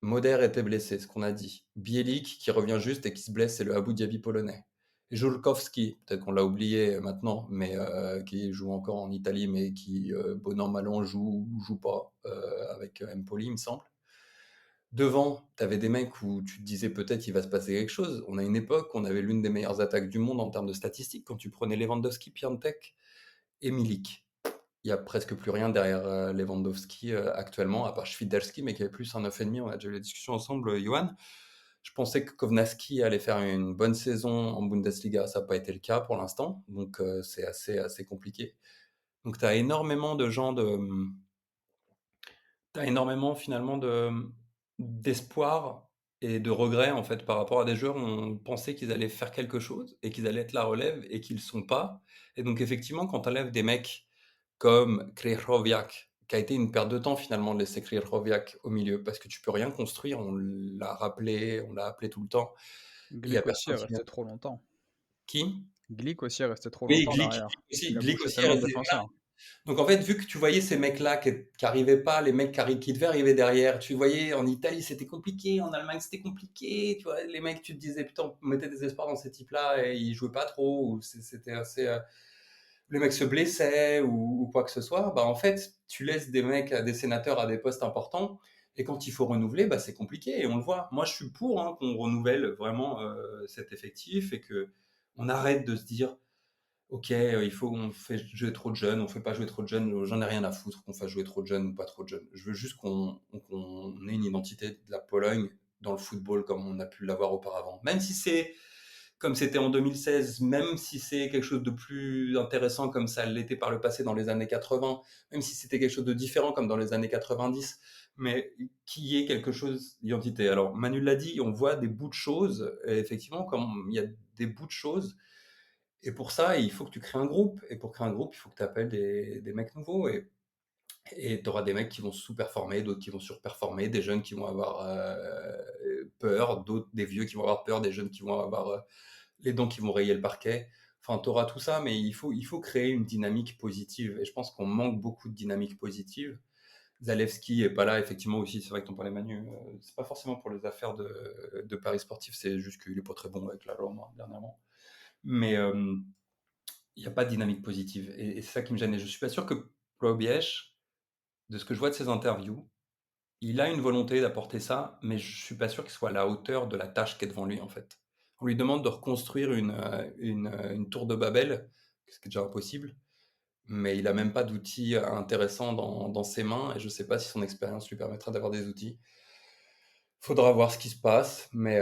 Moder était blessé, ce qu'on a dit. Bielik qui revient juste et qui se blesse, c'est le Abu Dhabi polonais. Julkowski, peut-être qu'on l'a oublié maintenant, mais qui joue encore en Italie, mais qui, bon an, mal an, joue pas avec Empoli, il me semble. Devant, tu avais des mecs où tu te disais peut-être il va se passer quelque chose. On a une époque, on avait l'une des meilleures attaques du monde en termes de statistiques quand tu prenais Lewandowski, Piątek et Milik. Il y a presque plus rien derrière Lewandowski actuellement, à part Świderski, mais qui avait plus un 9,5. On a déjà eu la discussion ensemble, Johan. Je pensais que Kovnatski allait faire une bonne saison en Bundesliga. Ça n'a pas été le cas pour l'instant, donc c'est assez compliqué. Donc tu as énormément de gens de... T'as énormément finalement d'espoir et de regret en fait par rapport à des joueurs où on pensait qu'ils allaient faire quelque chose et qu'ils allaient être la relève et qu'ils ne sont pas. Et donc effectivement, quand tu enlèves des mecs comme Krychowiak, qui a été une perte de temps finalement de laisser Krychowiak au milieu, parce que tu peux rien construire, on l'a rappelé, on l'a appelé tout le temps, il y a Glick aussi est personne qui vient. resté trop longtemps. Qui? Glick aussi est resté trop Oui, longtemps derrière. Il a Glick poussé aussi tellement de défenseurs. donc en fait, vu que tu voyais ces mecs-là qui arrivaient pas, les mecs qui devaient arriver derrière, tu voyais en Italie c'était compliqué, en Allemagne c'était compliqué, tu vois, les mecs tu te disais putain on mettait des espoirs dans ces types-là et ils jouaient pas trop, ou c'était assez, les mecs se blessaient ou quoi que ce soit, bah en fait tu laisses des mecs, des sénateurs à des postes importants et quand il faut renouveler, bah c'est compliqué et on le voit. Moi je suis pour hein, qu'on renouvelle vraiment cet effectif et que on arrête de se dire OK, on fait jouer trop de jeunes, on fait pas jouer trop de jeunes, j'en ai rien à foutre qu'on fasse jouer trop de jeunes ou pas trop de jeunes. Je veux juste qu'on ait une identité de la Pologne dans le football comme on a pu l'avoir auparavant. Même si c'est comme c'était en 2016, même si c'est quelque chose de plus intéressant comme ça l'était par le passé dans les années 80, même si c'était quelque chose de différent comme dans les années 90, mais qu'il y ait quelque chose d'identité. Alors Manu l'a dit, on voit des bouts de choses, et effectivement, comme il y a des bouts de choses, et pour ça, il faut que tu crées un groupe. Et pour créer un groupe, il faut que tu appelles des mecs nouveaux. Et tu auras des mecs qui vont sous-performer, d'autres qui vont surperformer, des jeunes qui vont avoir peur, d'autres des vieux qui vont avoir peur, des jeunes qui vont avoir les dents qui vont rayer le parquet. Enfin, tu auras tout ça, mais il faut créer une dynamique positive. Et je pense qu'on manque beaucoup de dynamique positive. Zalewski est pas là, effectivement aussi, c'est vrai que t'en parlais Manu, c'est pas forcément pour les affaires de paris sportifs, c'est juste qu'il est pas très bon avec la Roma dernièrement. Mais il n'y a pas de dynamique positive et c'est ça qui me gêne. Et je suis pas sûr que Probierz, de ce que je vois de ses interviews, il a une volonté d'apporter ça, mais je suis pas sûr qu'il soit à la hauteur de la tâche qui est devant lui en fait. On lui demande de reconstruire une tour de Babel, ce qui est déjà impossible, mais il a même pas d'outils intéressants dans ses mains et je sais pas si son expérience lui permettra d'avoir des outils. Faudra voir ce qui se passe, mais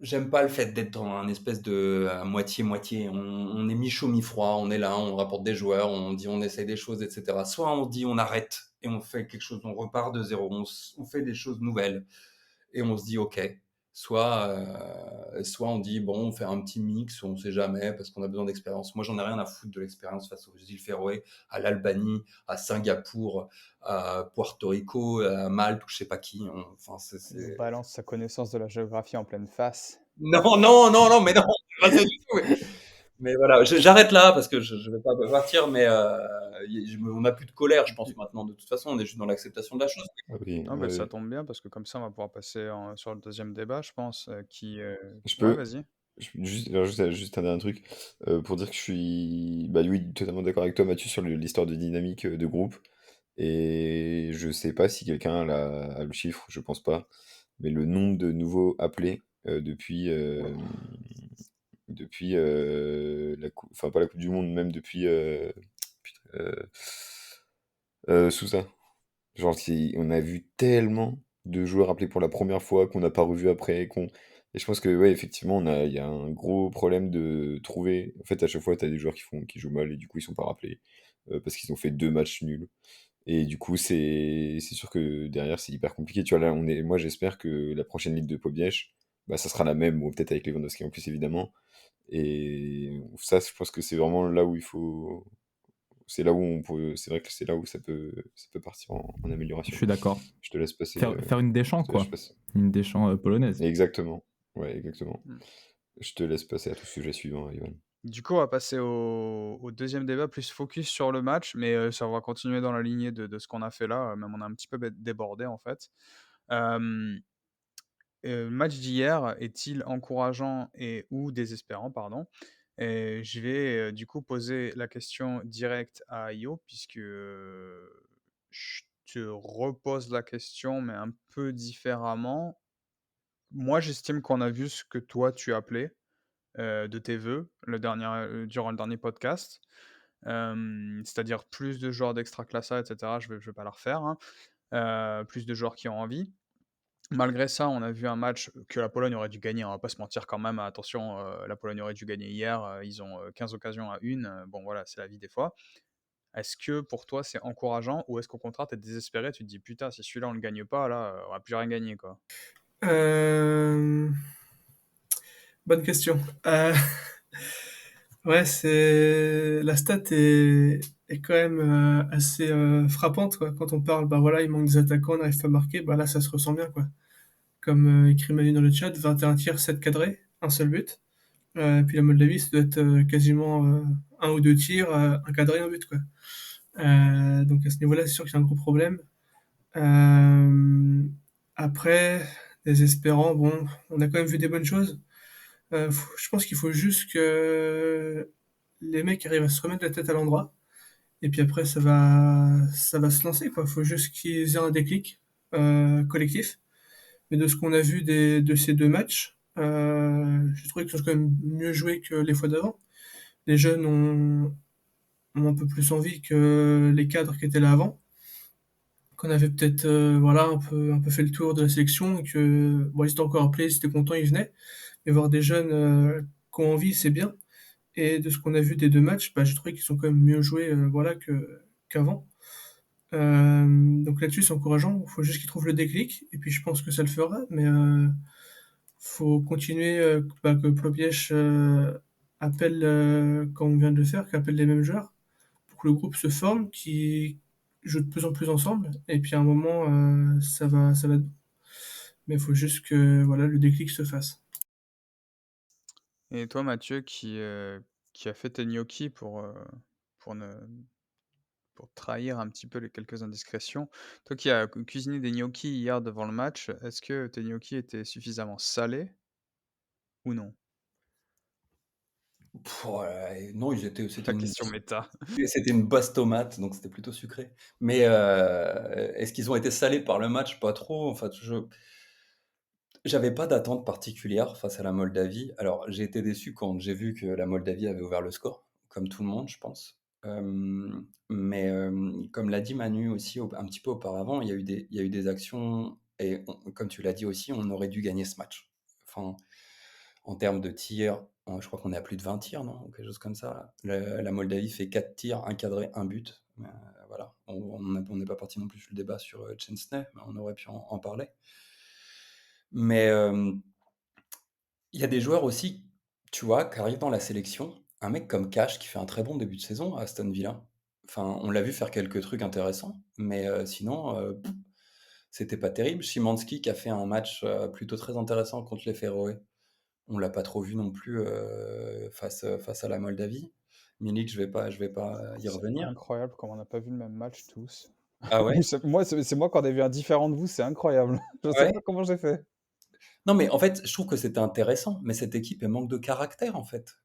j'aime pas le fait d'être dans un espèce de à moitié-moitié. On est mi-chaud, mi-froid, on est là, on rapporte des joueurs, on dit on essaye des choses, etc. Soit on dit on arrête et on fait quelque chose, on repart de zéro, on fait des choses nouvelles et on se dit ok. Soit on dit bon, on fait un petit mix, on sait jamais parce qu'on a besoin d'expérience. Moi, j'en ai rien à foutre de l'expérience face aux îles Féroé, à l'Albanie, à Singapour, à Puerto Rico, à Malte ou je sais pas qui. Enfin, Il nous balance sa connaissance de la géographie en pleine face. Non, non, non, non, mais non, pas ça du tout. Mais voilà, j'arrête là parce que je vais pas partir, mais on n'a plus de colère, je pense maintenant. De toute façon, on est juste dans l'acceptation de la chose. Ah oui, Non, mais ça ouais. tombe bien parce que comme ça, on va pouvoir passer sur le deuxième débat, je pense, qui... Je Ouais, peux vas-y. juste un dernier truc pour dire que je suis bah oui totalement d'accord avec toi Mathieu sur l'histoire de dynamique de groupe et je sais pas si quelqu'un a le chiffre, je pense pas, mais le nombre de nouveaux appelés depuis enfin pas la Coupe du Monde, même depuis putain, Sousa. Genre, on a vu tellement de joueurs appelés pour la première fois qu'on n'a pas revu après. Et je pense que, ouais, effectivement, il y a un gros problème de trouver. En fait, à chaque fois, tu as des joueurs qui jouent mal et du coup, ils sont pas rappelés parce qu'ils ont fait 2 matchs nuls. Et du coup, c'est sûr que derrière, c'est hyper compliqué. Tu vois, là, moi, j'espère que la prochaine ligue de Pobiex, bah, ça sera la même, ou peut-être avec Lewandowski en plus, évidemment. Et ça, je pense que c'est vraiment là où il faut. C'est là où on peut. C'est vrai que c'est là où ça peut partir en Je amélioration. suis d'accord. Je te laisse passer. Faire une Deschamps, Je te laisse quoi. passer. Une Deschamps polonaise. Exactement. Ouais, exactement. Mm. Je te laisse passer à tout sujet suivant, Ivan. Du coup, on va passer au deuxième débat, plus focus sur le match, mais ça va continuer dans la lignée de ce qu'on a fait là, même on a un petit peu débordé en fait. Le match d'hier est-il encourageant et ou désespérant, pardon? Et je vais du coup poser la question directe à Io, puisque je te repose la question, mais un peu différemment. Moi, j'estime qu'on a vu ce que toi tu appelais de tes vœux durant le dernier podcast. C'est-à-dire plus de joueurs d'extraclassa, etc. Je vais pas la refaire, hein. Plus de joueurs qui ont envie. Malgré ça, on a vu un match que la Pologne aurait dû gagner, on va pas se mentir quand même. Attention, la Pologne aurait dû gagner hier, ils ont 15 occasions à 1. Bon voilà, c'est la vie des fois. Est-ce que pour toi c'est encourageant ou est-ce qu'au contraire tu es désespéré, tu te dis putain, si celui-là on le gagne pas, là, on va plus rien gagner quoi. Euh, Bonne question. Ouais, la stat est quand même assez frappante quoi. Quand on parle, bah voilà, il manque des attaquants, on n'arrive pas à marquer, bah là ça se ressent bien quoi. Comme écrit Manu dans le chat, 21 tirs, 7 cadrés, un seul but. Puis la Moldavie, ça doit être quasiment un ou deux tirs, un cadré, un but quoi. Donc à ce niveau-là, c'est sûr qu'il y a un gros problème. Euh, Après, désespérant, bon, on a quand même vu des bonnes choses. Je pense qu'il faut juste que les mecs arrivent à se remettre la tête à l'endroit. Et puis après, ça va se lancer, quoi. Faut juste qu'ils aient un déclic collectif. Mais de ce qu'on a vu de ces deux matchs, j'ai trouvé qu'ils ont quand même mieux joué que les fois d'avant. Les jeunes ont un peu plus envie que les cadres qui étaient là avant. Qu'on avait peut-être voilà, un peu fait le tour de la sélection et que bon, ils étaient encore appelés, ils étaient contents, ils venaient. Mais voir des jeunes qui ont envie, c'est bien. Et de ce qu'on a vu des deux matchs, bah, j'ai trouvé qu'ils sont quand même mieux joués voilà, qu'avant. Donc là-dessus, c'est encourageant. Il faut juste qu'ils trouvent le déclic. Et puis je pense que ça le fera. Mais faut continuer que Plobiech appelle, comme on vient de le faire, qu'appelle les mêmes joueurs pour que le groupe se forme, qui joue de plus en plus ensemble. Et puis à un moment, ça va. Mais il faut juste que voilà, le déclic se fasse. Et toi Mathieu qui a fait tes gnocchis pour ne pour trahir un petit peu les quelques indiscrétions. Toi qui as cuisiné des gnocchis hier devant le match, est-ce que tes gnocchis étaient suffisamment salés ou non? Ouais, non, La question méta. c'était une bosse tomate, donc c'était plutôt sucré. Mais est-ce qu'ils ont été salés par le match? Pas trop. Enfin, j'avais pas d'attente particulière face à la Moldavie. Alors, j'ai été déçu quand j'ai vu que la Moldavie avait ouvert le score, comme tout le monde, je pense. Mais comme l'a dit Manu aussi un petit peu auparavant, il y a eu des actions, et comme tu l'as dit aussi, on aurait dû gagner ce match. Enfin, en termes de tirs, je crois qu'on est à plus de 20 tirs, non? Ou quelque chose comme ça. La Moldavie fait 4 tirs, un cadré, un but. Voilà. On n'est pas parti non plus sur le débat sur Chesney, mais on aurait pu en parler. Mais il y a des joueurs aussi, tu vois, qui arrivent dans la sélection. Un mec comme Cash qui fait un très bon début de saison à Aston Villa. Enfin, on l'a vu faire quelques trucs intéressants, mais sinon, c'était pas terrible. Szymanski qui a fait un match plutôt très intéressant contre les Féroé. On l'a pas trop vu non plus face à la Moldavie. Milik, je vais pas y C'est revenir. incroyable comme on n'a pas vu le même match tous. Ah ouais? C'est moi qui en ai vu un différent de vous, c'est incroyable. Je sais Ouais. pas comment j'ai fait. Non, mais en fait, je trouve que c'était intéressant, mais cette équipe, elle manque de caractère, en fait.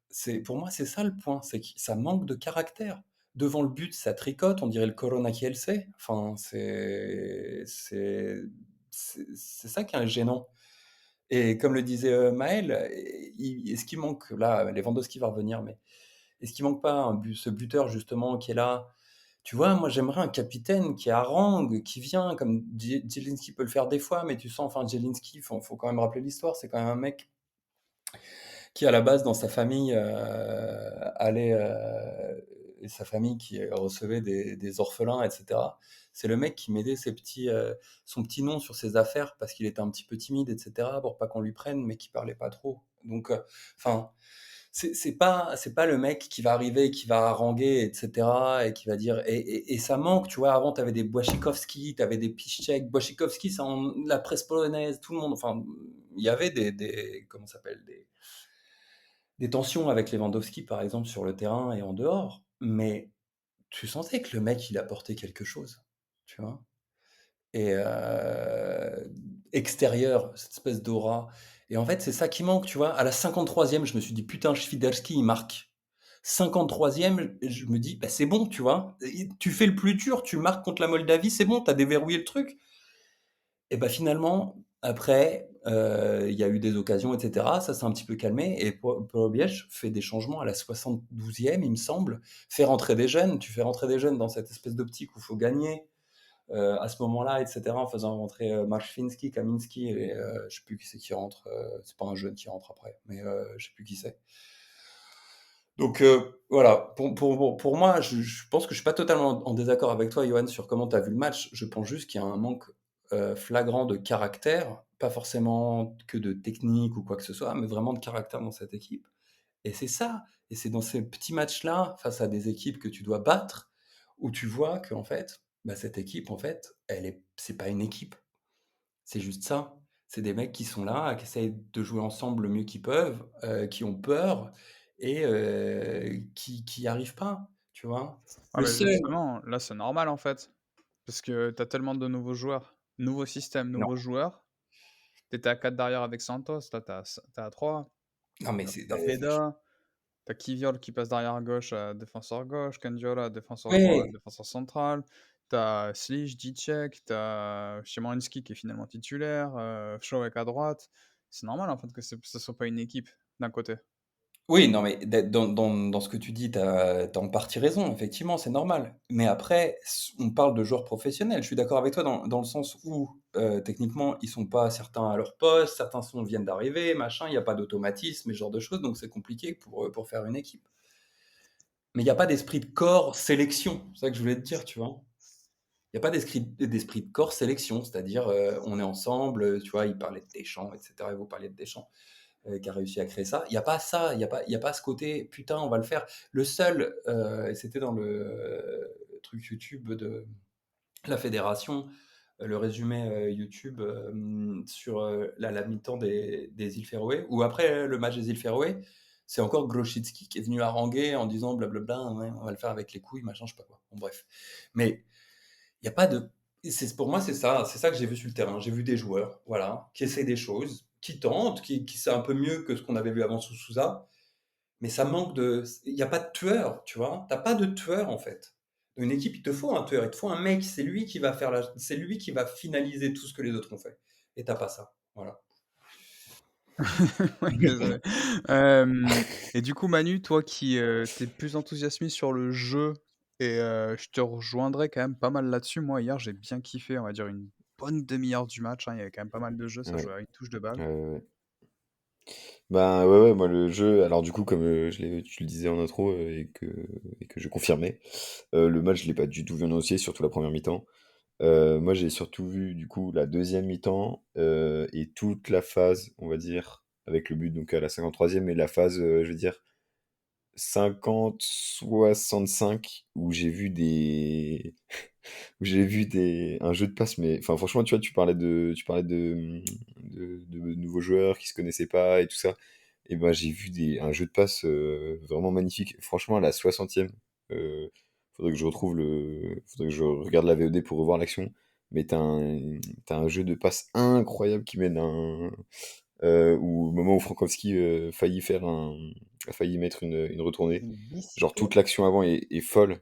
Pour moi, c'est ça le point, c'est que ça manque de caractère. Devant le but, ça tricote, on dirait le Corona Kielce. Enfin, c'est ça qui est gênant. Et comme le disait Maël, est-ce qu'il manque, là, Lewandowski va revenir, mais est-ce qu'il manque pas ce buteur, justement, qui est là? Tu vois, moi, j'aimerais un capitaine qui harangue, qui vient, comme Zielinski peut le faire des fois, mais tu sens, enfin, Zielinski, faut quand même rappeler l'histoire, c'est quand même un mec qui, à la base, dans sa famille, allait, et sa famille qui recevait des orphelins, etc. C'est le mec qui mettait son petit nom sur ses affaires parce qu'il était un petit peu timide, etc., pour pas qu'on lui prenne, mais qui parlait pas trop. Donc, enfin, c'est pas le mec qui va arriver, qui va haranguer, etc., et qui va dire. Et ça manque, tu vois. Avant, tu avais des Błaszczykowski, tu avais des Piszczek. Błaszczykowski, c'est la presse polonaise, tout le monde. Enfin, il y avait comment ça s'appelle, des tensions avec Lewandowski, par exemple, sur le terrain et en dehors. Mais tu sentais que le mec, il apportait quelque chose, tu vois. Et extérieur, cette espèce d'aura. Et en fait, c'est ça qui manque, tu vois. À la 53e, je me suis dit, putain, Świderski, il marque. 53e, je me dis, bah, c'est bon, tu vois. Tu fais le plus dur, tu marques contre la Moldavie, c'est bon, t'as déverrouillé le truc. Et bah finalement, après, il y a eu des occasions, etc. Ça s'est un petit peu calmé. Et Paul Biech fait des changements à la 72e, il me semble. Fait rentrer des jeunes. Tu fais rentrer des jeunes dans cette espèce d'optique où il faut gagner à ce moment-là, etc. En faisant rentrer Marszwinski, Kaminski, et je sais plus qui c'est qui rentre. C'est pas un jeune qui rentre après, mais je sais plus qui c'est. Donc voilà, pour moi, je pense que je suis pas totalement en désaccord avec toi, Johan, sur comment tu as vu le match. Je pense juste qu'il y a un manque flagrant de caractère, pas forcément que de technique ou quoi que ce soit, mais vraiment de caractère dans cette équipe. Et c'est ça, et c'est dans ces petits matchs-là, face à des équipes que tu dois battre, où tu vois que en fait, bah, cette équipe, en fait, c'est pas une équipe, c'est juste ça. C'est des mecs qui sont là, qui essayent de jouer ensemble le mieux qu'ils peuvent, qui ont peur et qui y arrivent pas, tu vois? Ah Le mais seul justement, là c'est normal en fait. Parce que tu as tellement de nouveaux joueurs, nouveau système, non, nouveaux joueurs. Tu étais à 4 derrière avec Santos, là tu à 3. non mais Tu c'est as Preda, tu as Kiviol qui passe derrière à gauche, défenseur gauche, Kandiola, défenseur droit, ouais, défenseur central. Tu as Slich, Dicek, tu as Szymański qui est finalement titulaire, Szowek à droite. C'est normal en fait que ce soit pas une équipe d'un côté. oui, non, mais dans ce que tu dis, tu as en partie raison, effectivement, c'est normal. Mais après, on parle de joueurs professionnels. Je suis d'accord avec toi dans le sens où, techniquement, ils sont pas certains à leur poste, certains viennent d'arriver, machin, il y a pas d'automatisme et ce genre de choses, donc c'est compliqué pour faire une équipe. Mais il y a pas d'esprit de corps sélection, c'est ça que je voulais te dire, tu vois? Il y a pas d'esprit de corps sélection, c'est-à-dire, on est ensemble, tu vois? Il parlait de Deschamps et cetera, et vous parliez de Deschamps. Qui a réussi à créer ça. Il y a pas ça, il y a pas ce côté: «Putain, on va le faire». Le seul, et c'était dans le truc YouTube de la fédération, le résumé, YouTube, sur, la mi-temps des îles Féroé ou après le match des îles Féroé, C'est encore Grosicki qui est venu haranguer en disant blablabla, ouais, on va le faire avec les couilles, machin, je sais pas quoi. Bon, bref. Mais il n'y a pas de. Pour moi, c'est ça que j'ai vu sur le terrain. J'ai vu des joueurs, voilà, qui essaient des choses, qui tentent, qui savent un peu mieux que ce qu'on avait vu avant sous Sousa, mais ça manque de. Il n'y a pas de tueur, tu vois. T'as pas de tueur en fait. Dans une équipe, il te faut un tueur, il te faut un mec, c'est lui qui va c'est lui qui va finaliser tout ce que les autres ont fait. Et t'as pas ça, voilà. Ouais, désolé. Et du coup, Manu, toi qui t'es plus enthousiasmé sur le jeu, et je te rejoindrai quand même pas mal là-dessus. Moi, hier, j'ai bien kiffé, on va dire, une bonne demi-heure du match, hein. Il y avait quand même pas mal de jeux, ça Ouais, jouait à une touche de balle. ouais, ouais. Ben ouais, ouais, moi le jeu, alors du coup, comme tu le disais en intro et que je confirmais, le match, je l'ai pas du tout vu en entier, surtout la première mi-temps. Moi, j'ai surtout vu du coup la deuxième mi-temps et toute la phase, on va dire, avec le but donc à la 53e et la phase, je veux dire, 50-65 où j'ai vu des où j'ai vu un jeu de passe, mais enfin franchement, tu vois, tu parlais de nouveaux joueurs qui se connaissaient pas et tout ça. Et ben j'ai vu un jeu de passe vraiment magnifique. Franchement, à la 60e, euh, faudrait que je regarde la VOD pour revoir l'action. Mais t'as un jeu de passe incroyable qui mène au moment où Frankowski a failli mettre une retournée. Une Genre toute bicyclette. l'action avant est folle.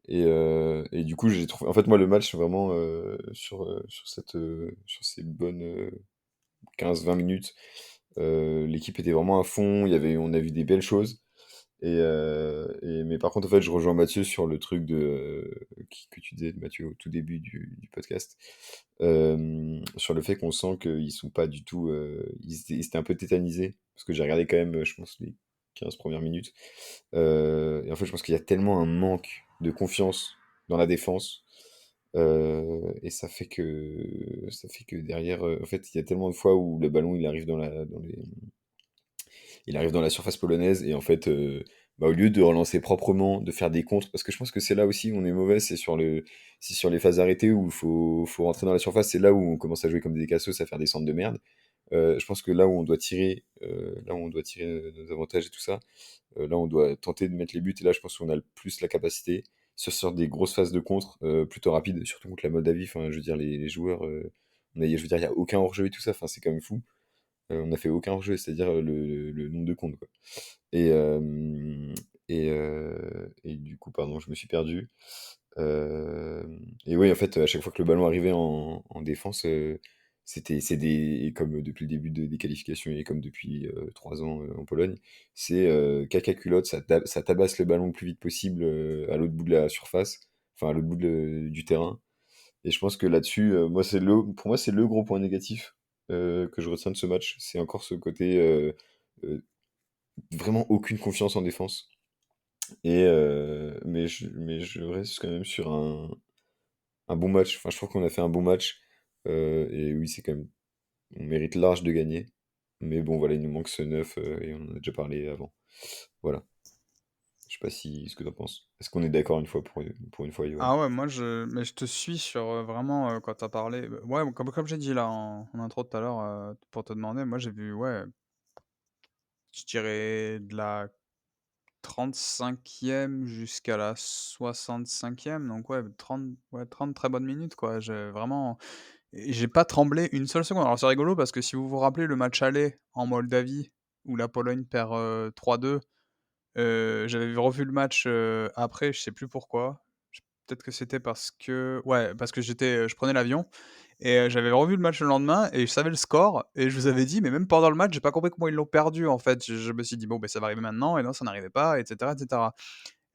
Et du coup, j'ai trouvé. En fait, moi, le match, vraiment, sur ces bonnes 15-20 minutes, l'équipe était vraiment à fond. On a vu des belles choses. Mais par contre, en fait, je rejoins Mathieu sur le truc que tu disais, Mathieu, au tout début du podcast, sur le fait qu'on sent qu'ils sont pas du tout. Ils étaient un peu tétanisés, parce que j'ai regardé quand même, je pense, les 15 premières minutes. Et en fait, je pense qu'il y a tellement un manque de confiance dans la défense. Et ça fait que derrière, en fait, il y a tellement de fois où le ballon il arrive dans la surface polonaise et en fait, au lieu de relancer proprement, de faire des contres, parce que je pense que c'est là aussi où on est mauvais, c'est sur les phases arrêtées où il faut rentrer dans la surface, c'est là où on commence à jouer comme des cassos, à faire des centres de merde. Je pense que là où on doit tirer nos avantages et tout ça, là on doit tenter de mettre les buts et là je pense qu'on a le plus la capacité sur des grosses phases de contre plutôt rapides, surtout contre la Moldavie. Enfin, je veux dire les joueurs, je veux dire il y a aucun hors-jeu et tout ça. Enfin, c'est quand même fou. On n'a fait aucun hors-jeu, c'est-à-dire le nombre de comptes, quoi. Et, et du coup, pardon, je me suis perdu. Et oui, en fait, à chaque fois que le ballon arrivait en défense, comme depuis le début des qualifications et comme depuis 3 ans en Pologne, c'est caca culotte, ça tabasse le ballon le plus vite possible à l'autre bout de la surface, enfin à l'autre bout du terrain. Et je pense que là-dessus, pour moi, c'est le gros point négatif que je retiens de ce match. C'est encore ce côté euh, vraiment aucune confiance en défense. Mais je reste quand même sur un bon match. Enfin, je trouve qu'on a fait un bon match. Et oui, c'est quand même, on mérite large de gagner. Mais bon, voilà, il nous manque ce 9 et on en a déjà parlé avant. Voilà. Je sais pas ce que t'en penses. Est-ce qu'on est d'accord une fois pour une fois, Yoann? Ah ouais, mais je te suis sur vraiment quand t'as parlé. Ouais, comme j'ai dit là en intro tout à l'heure pour te demander, moi j'ai vu, ouais, je dirais de la 35e jusqu'à la 65e, donc ouais, 30, ouais, 30 très bonnes minutes, quoi. J'ai pas tremblé une seule seconde. Alors c'est rigolo parce que si vous vous rappelez le match aller en Moldavie où la Pologne perd 3-2, j'avais revu le match après, je sais plus pourquoi. Peut-être que c'était parce que, ouais, parce que je prenais l'avion et j'avais revu le match le lendemain et je savais le score et je vous avais dit, mais même pendant le match, j'ai pas compris comment ils l'ont perdu en fait. Je me suis dit, bon, ben ça va arriver maintenant et non, ça n'arrivait pas, etc., etc. Et cetera.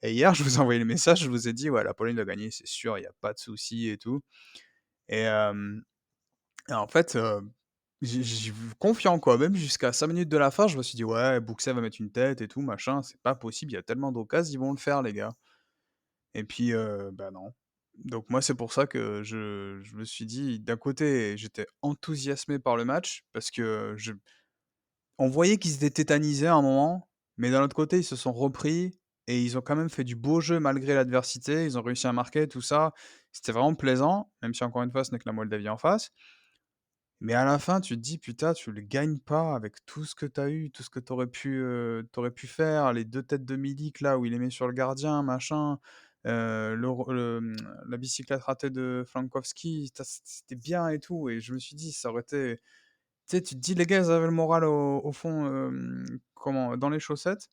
Et hier, je vous ai envoyé le message, je vous ai dit, ouais, la Pologne doit gagner, c'est sûr, il n'y a pas de souci et tout. Et, en fait, j'ai confiant quoi, même jusqu'à 5 minutes de la fin, je me suis dit: «Ouais, Buxa va mettre une tête et tout machin, c'est pas possible, il y a tellement d'occasions, ils vont le faire les gars». Et puis, bah, non. Donc moi, c'est pour ça que je me suis dit, d'un côté, j'étais enthousiasmé par le match parce que on voyait qu'ils étaient tétanisés à un moment, mais d'un autre côté, ils se sont repris et ils ont quand même fait du beau jeu malgré l'adversité. Ils ont réussi à marquer tout ça. C'était vraiment plaisant, même si encore une fois, ce n'est que la Moldavie en face. Mais à la fin, tu te dis, putain, tu le gagnes pas avec tout ce que tu as eu, tout ce que t'aurais pu faire, les deux têtes de Milik là où il les met sur le gardien, machin, la bicyclette ratée de Frankowski, c'était bien et tout. Et je me suis dit, ça aurait été. Tu sais, tu te dis, les gars, ils avaient le moral au fond, dans les chaussettes.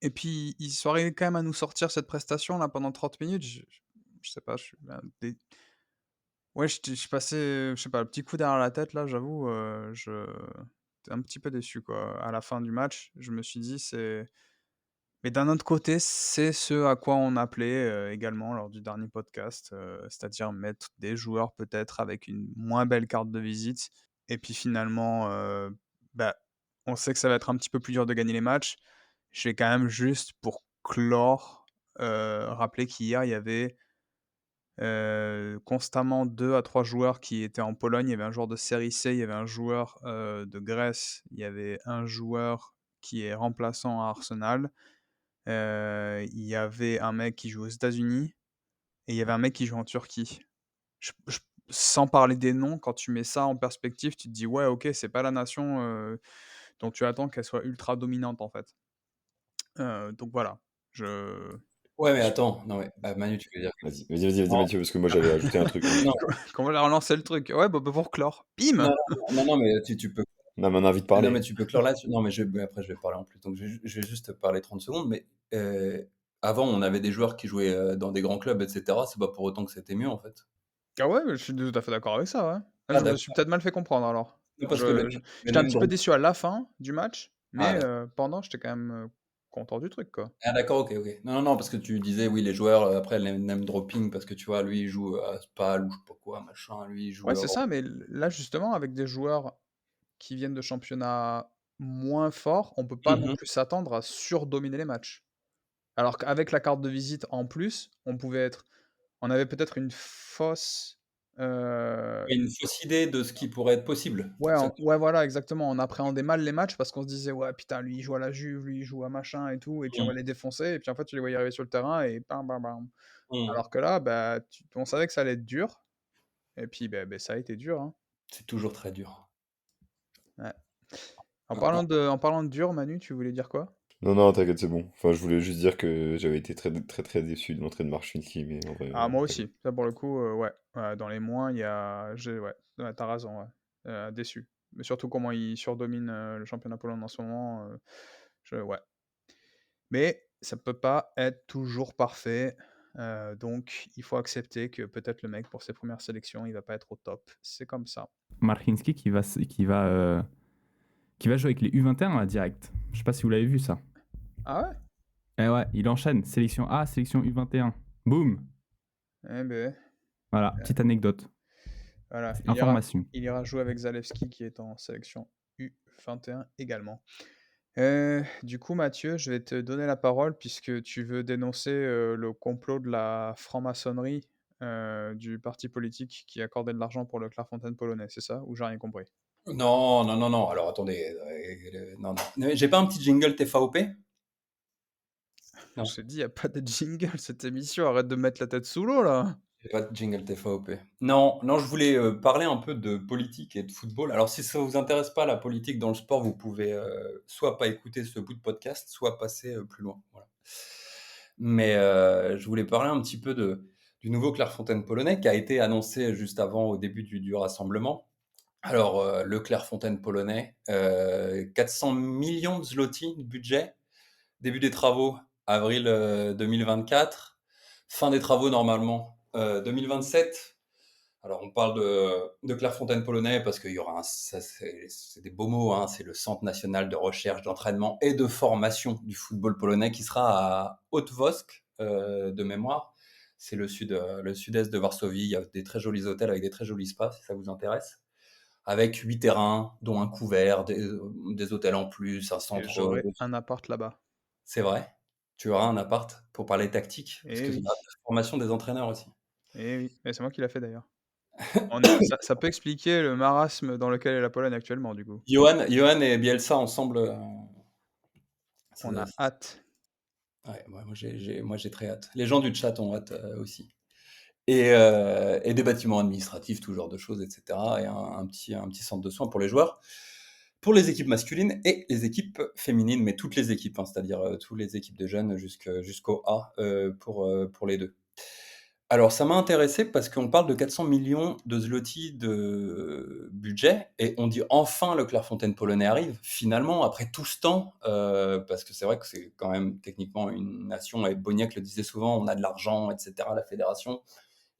Et puis, ils sont arrivés quand même à nous sortir cette prestation là pendant 30 minutes. Je sais pas, je suis ouais, je suis passé, je sais pas, le petit coup derrière la tête là, j'avoue, j'étais un petit peu déçu quoi. À la fin du match, je me suis dit c'est mais d'un autre côté, c'est ce à quoi on appelait, également lors du dernier podcast, c'est-à-dire mettre des joueurs peut-être avec une moins belle carte de visite et puis finalement, bah, on sait que ça va être un petit peu plus dur de gagner les matchs. Je vais quand même juste pour clore, rappeler qu'hier il y avait constamment 2 à 3 joueurs qui étaient en Pologne. Il y avait un joueur de série C, il y avait un joueur, de Grèce, il y avait un joueur qui est remplaçant à Arsenal, il y avait un mec qui joue aux États-Unis et il y avait un mec qui joue en Turquie. Je Sans parler des noms, quand tu mets ça en perspective, tu te dis: «Ouais, OK, c'est pas la nation, dont tu attends qu'elle soit ultra dominante, en fait». Donc voilà, je Ouais, mais je attends, non, mais Manu, tu veux dire que Vas-y, non, Mathieu, parce que moi j'avais ajouté un truc. non, comment j'ai relancé le truc? Ouais, bah, pour clore. non, Bim! non, non, mais tu peux, Non, mais on a envie de non, mais parler. tu peux clore là-dessus. Non, mais après, je vais parler en plus. Donc, je vais juste te parler 30 secondes. Mais avant, on avait des joueurs qui jouaient dans des grands clubs, etc. C'est pas pour autant que c'était mieux, en fait. Ah ouais, je suis tout à fait d'accord avec ça, ouais. Ah, Ah, je me suis d'accord. peut-être mal fait comprendre alors. Non, parce que le, J'étais un même petit peu dans... déçu à la fin du match, Ah, mais d'accord. pendant, j'étais quand même, content du truc, quoi. Ah, d'accord, ok, ok. Non, non, non, parce que tu disais, oui, les joueurs, après, les name dropping, parce que tu vois, lui, il joue à Spal ou je sais pas quoi, machin, lui, il joue Ouais, à c'est ça, mais là, justement, avec des joueurs qui viennent de championnats moins forts, on peut pas non Mhm. plus s'attendre à surdominer les matchs. Alors qu'avec la carte de visite en plus, on avait peut-être une fausse, heu Une fausse idée de ce qui pourrait être possible. Ouais, Exactement. ouais, voilà, exactement. On appréhendait mal les matchs parce qu'on se disait: «Ouais, putain, lui, il joue à la Juve, lui, il joue à machin et tout, et puis on va Mm. les défoncer», et puis en fait, tu les voyais arriver sur le terrain et bam, bam, bam. Mm. Alors que là, bah, on savait que ça allait être dur et puis, bah, ça a été dur, hein. C'est toujours très dur. Ouais. Ah, ah. En parlant de dur, Manu, tu voulais dire quoi? Non, non, t'inquiète, c'est bon. Enfin, je voulais juste dire que j'avais été très, très, très déçu de l'entrée de Marchinski, mais en vrai, Ah, moi pas aussi. Ça, pour le coup, ouais. Dans les moins, il y a ouais, tu raison, ouais. Déçu. Mais surtout comment il surdomine, le championnat polonais en ce moment, ouais. Mais ça peut pas être toujours parfait, donc il faut accepter que peut-être le mec pour ses premières sélections, il va pas être au top. C'est comme ça. Marchinski qui va jouer avec les U21 là, direct. Je sais pas si vous l'avez vu ça. Ah ouais? Eh ouais, il enchaîne. Sélection A, sélection U21. Boum. Eh beh, Voilà, petite anecdote. voilà, Information. il ira jouer avec Zalewski qui est en sélection U21 également. Du coup, Mathieu, je vais te donner la parole puisque tu veux dénoncer, le complot de la franc-maçonnerie, du parti politique qui accordait de l'argent pour le Clairefontaine polonais, c'est ça? Ou j'ai rien compris? Non, non, non, non. Alors attendez, non, non. Mais j'ai pas un petit jingle TVOP? Je Non, te dis, il y a pas de jingle cette émission, arrête de mettre la tête sous l'eau là! j'ai pas de jingle TVOP. Non, non, je voulais parler un peu de politique et de football. Alors si ça vous intéresse pas la politique dans le sport, vous pouvez soit pas écouter ce bout de podcast, soit passer plus loin. Voilà. Mais je voulais parler un petit peu du nouveau Clairefontaine polonais qui a été annoncé juste avant au début du rassemblement. Alors, le Clairefontaine polonais, 400 millions de zloty de budget, début des travaux avril 2024, fin des travaux normalement 2027. Alors, on parle de Clairefontaine polonais parce qu'il y aura c'est des beaux mots, hein, c'est le Centre national de recherche, d'entraînement et de formation du football polonais qui sera à Haute-Wosk de mémoire. C'est le sud-est de Varsovie. Il y a des très jolis hôtels avec des très jolis spas si ça vous intéresse, avec 8 terrains, dont un couvert, des hôtels en plus, un Et centre. j'aurai un appart là-bas. C'est vrai. Tu auras un appart pour parler tactique, parce Eh que c'est oui, la formation des entraîneurs aussi. eh oui, et c'est moi qui l'a fait d'ailleurs. Ça peut expliquer le marasme dans lequel est la Pologne actuellement, du coup. Johan et Bielsa ensemble, On ça- a hâte. ouais, moi j'ai très hâte. Les gens du chat ont hâte aussi. et des bâtiments administratifs, tout genre de choses, etc. Et un petit centre de soins pour les joueurs, pour les équipes masculines et les équipes féminines, mais toutes les équipes, hein, c'est-à-dire toutes les équipes de jeunes jusqu'au A pour les deux. Alors, ça m'a intéressé parce qu'on parle de 400 millions de zloty de budget et on dit enfin le Clairefontaine polonais arrive, finalement, après tout ce temps, parce que c'est vrai que c'est quand même techniquement une nation, et Boniek le disait souvent, on a de l'argent, etc., la fédération.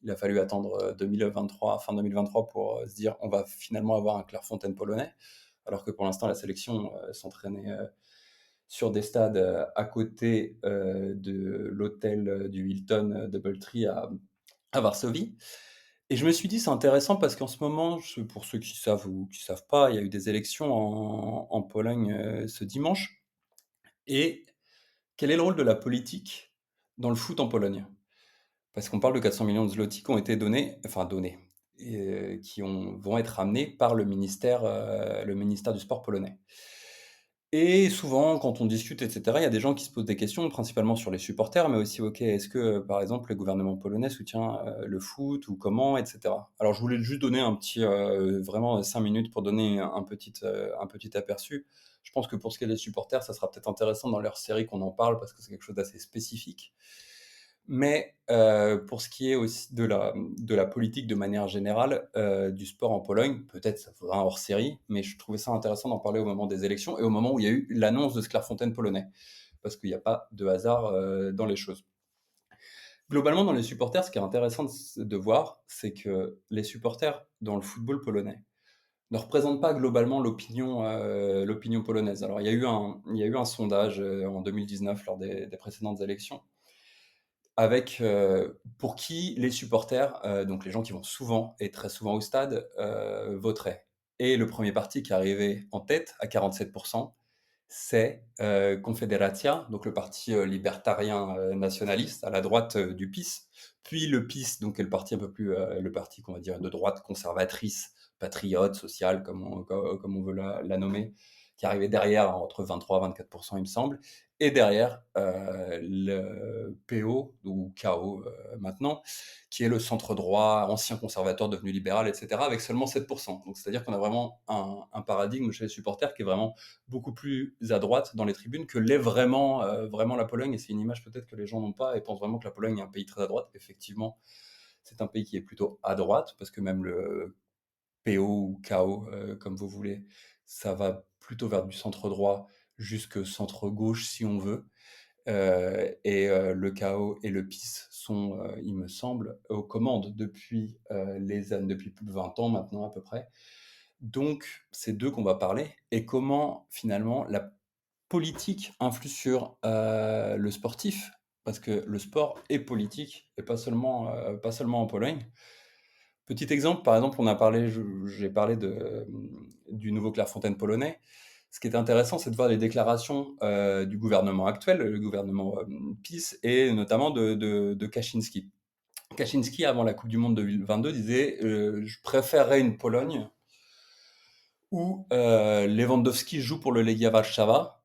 Il a fallu attendre 2023, fin 2023 pour se dire on va finalement avoir un Clairefontaine polonais, alors que pour l'instant la sélection s'entraînait sur des stades à côté de l'hôtel du Hilton Doubletree à Varsovie. Et je me suis dit, c'est intéressant parce qu'en ce moment, pour ceux qui savent ou qui savent pas, il y a eu des élections en Pologne ce dimanche. Et quel est le rôle de la politique dans le foot en Pologne? Parce qu'on parle de 400 millions de zloty qui ont été donnés, vont être amenés par le ministère du sport polonais. Et souvent, quand on discute, etc., il y a des gens qui se posent des questions, principalement sur les supporters, mais aussi, ok, est-ce que, par exemple, le gouvernement polonais soutient le foot ou comment, etc. Alors, je voulais juste donner vraiment 5 minutes pour donner un petit aperçu. Je pense que pour ce qui est des supporters, ça sera peut-être intéressant dans leur série qu'on en parle parce que c'est quelque chose d'assez spécifique. Mais pour ce qui est aussi de la politique de manière générale, du sport en Pologne, peut-être ça faudra un hors-série, mais je trouvais ça intéressant d'en parler au moment des élections et au moment où il y a eu l'annonce de ce Clairefontaine polonais, parce qu'il n'y a pas de hasard dans les choses. Globalement, dans les supporters, ce qui est intéressant de voir, c'est que les supporters dans le football polonais ne représentent pas globalement l'opinion polonaise. Alors, il y a eu un sondage en 2019 lors des précédentes élections avec pour qui les supporters, donc les gens qui vont souvent et très souvent au stade, voteraient. Et le premier parti qui est arrivé en tête à 47%, c'est Confederacja, donc le parti libertarien nationaliste à la droite du PiS, puis le PiS, donc qui est le parti un peu plus, le parti qu'on va dire de droite conservatrice, patriote, sociale, comme on veut la nommer, qui arrivait derrière entre 23 et 24%, il me semble, et derrière le PO, ou KO maintenant, qui est le centre droit, ancien conservateur devenu libéral, etc., avec seulement 7%. Donc c'est-à-dire qu'on a vraiment un paradigme chez les supporters qui est vraiment beaucoup plus à droite dans les tribunes que l'est vraiment la Pologne. Et c'est une image peut-être que les gens n'ont pas et pensent vraiment que la Pologne est un pays très à droite. Effectivement, c'est un pays qui est plutôt à droite, parce que même le PO ou KO, comme vous voulez, ça va plutôt vers du centre droit jusque centre gauche si on veut. Le KO et le PiS sont, il me semble, aux commandes depuis depuis plus de 20 ans maintenant à peu près. Donc, c'est d'eux qu'on va parler et comment finalement la politique influe sur le sportif, parce que le sport est politique et pas seulement en Pologne. Petit exemple, par exemple, j'ai parlé du nouveau Clairefontaine polonais. Ce qui est intéressant, c'est de voir les déclarations du gouvernement actuel, le gouvernement PiS, et notamment de Kaczynski. Kaczynski, avant la Coupe du Monde 2022, disait je préférerais une Pologne où Lewandowski joue pour le Legia Warszawa,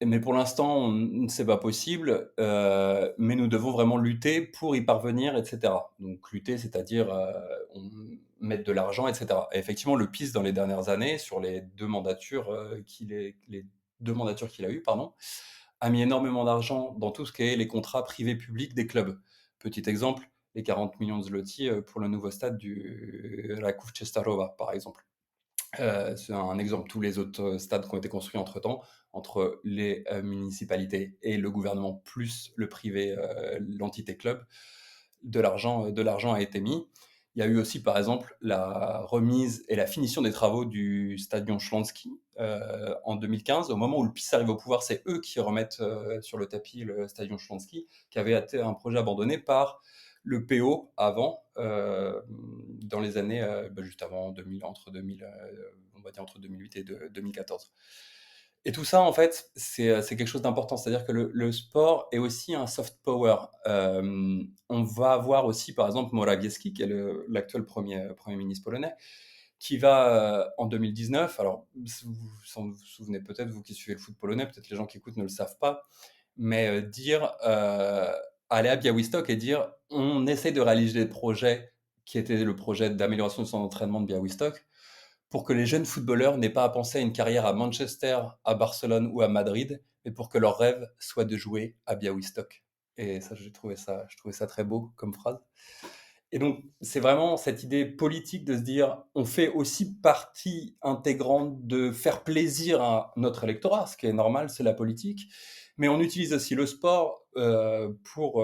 mais pour l'instant, c'est pas possible, mais nous devons vraiment lutter pour y parvenir, etc. Donc lutter, c'est-à-dire mettre de l'argent, etc. Et effectivement, le PiS, dans les dernières années, sur les deux mandatures qu'il a eues, pardon, a mis énormément d'argent dans tout ce qui est les contrats privés-publics des clubs. Petit exemple, les 40 millions de zloty pour le nouveau stade du Raków Częstochowa, par exemple. C'est un exemple. Tous les autres stades qui ont été construits entre-temps, entre les municipalités et le gouvernement, plus le privé, l'entité club, de l'argent a été mis. Il y a eu aussi, par exemple, la remise et la finition des travaux du stadion Śląski en 2015. Au moment où le PiS arrive au pouvoir, c'est eux qui remettent sur le tapis le stadion Śląski, qui avait été un projet abandonné par le PO avant, dans les années juste avant 2000, on va dire entre 2008 et 2014. Et tout ça, en fait, c'est quelque chose d'important. C'est-à-dire que le sport est aussi un soft power. On va avoir aussi, par exemple, Morawiecki, qui est l'actuel premier ministre polonais, qui va, en 2019, alors vous souvenez peut-être, vous qui suivez le foot polonais, peut-être les gens qui écoutent ne le savent pas, mais dire aller à Białystok et dire on essaie de réaliser des projets qui étaient le projet d'amélioration du centre d'entraînement de Białystok pour que les jeunes footballeurs n'aient pas à penser à une carrière à Manchester, à Barcelone ou à Madrid, mais pour que leur rêve soit de jouer à Białystok. Et ça, je trouvais ça très beau comme phrase. Et donc, c'est vraiment cette idée politique de se dire, on fait aussi partie intégrante de faire plaisir à notre électorat, ce qui est normal, c'est la politique, mais on utilise aussi le sport pour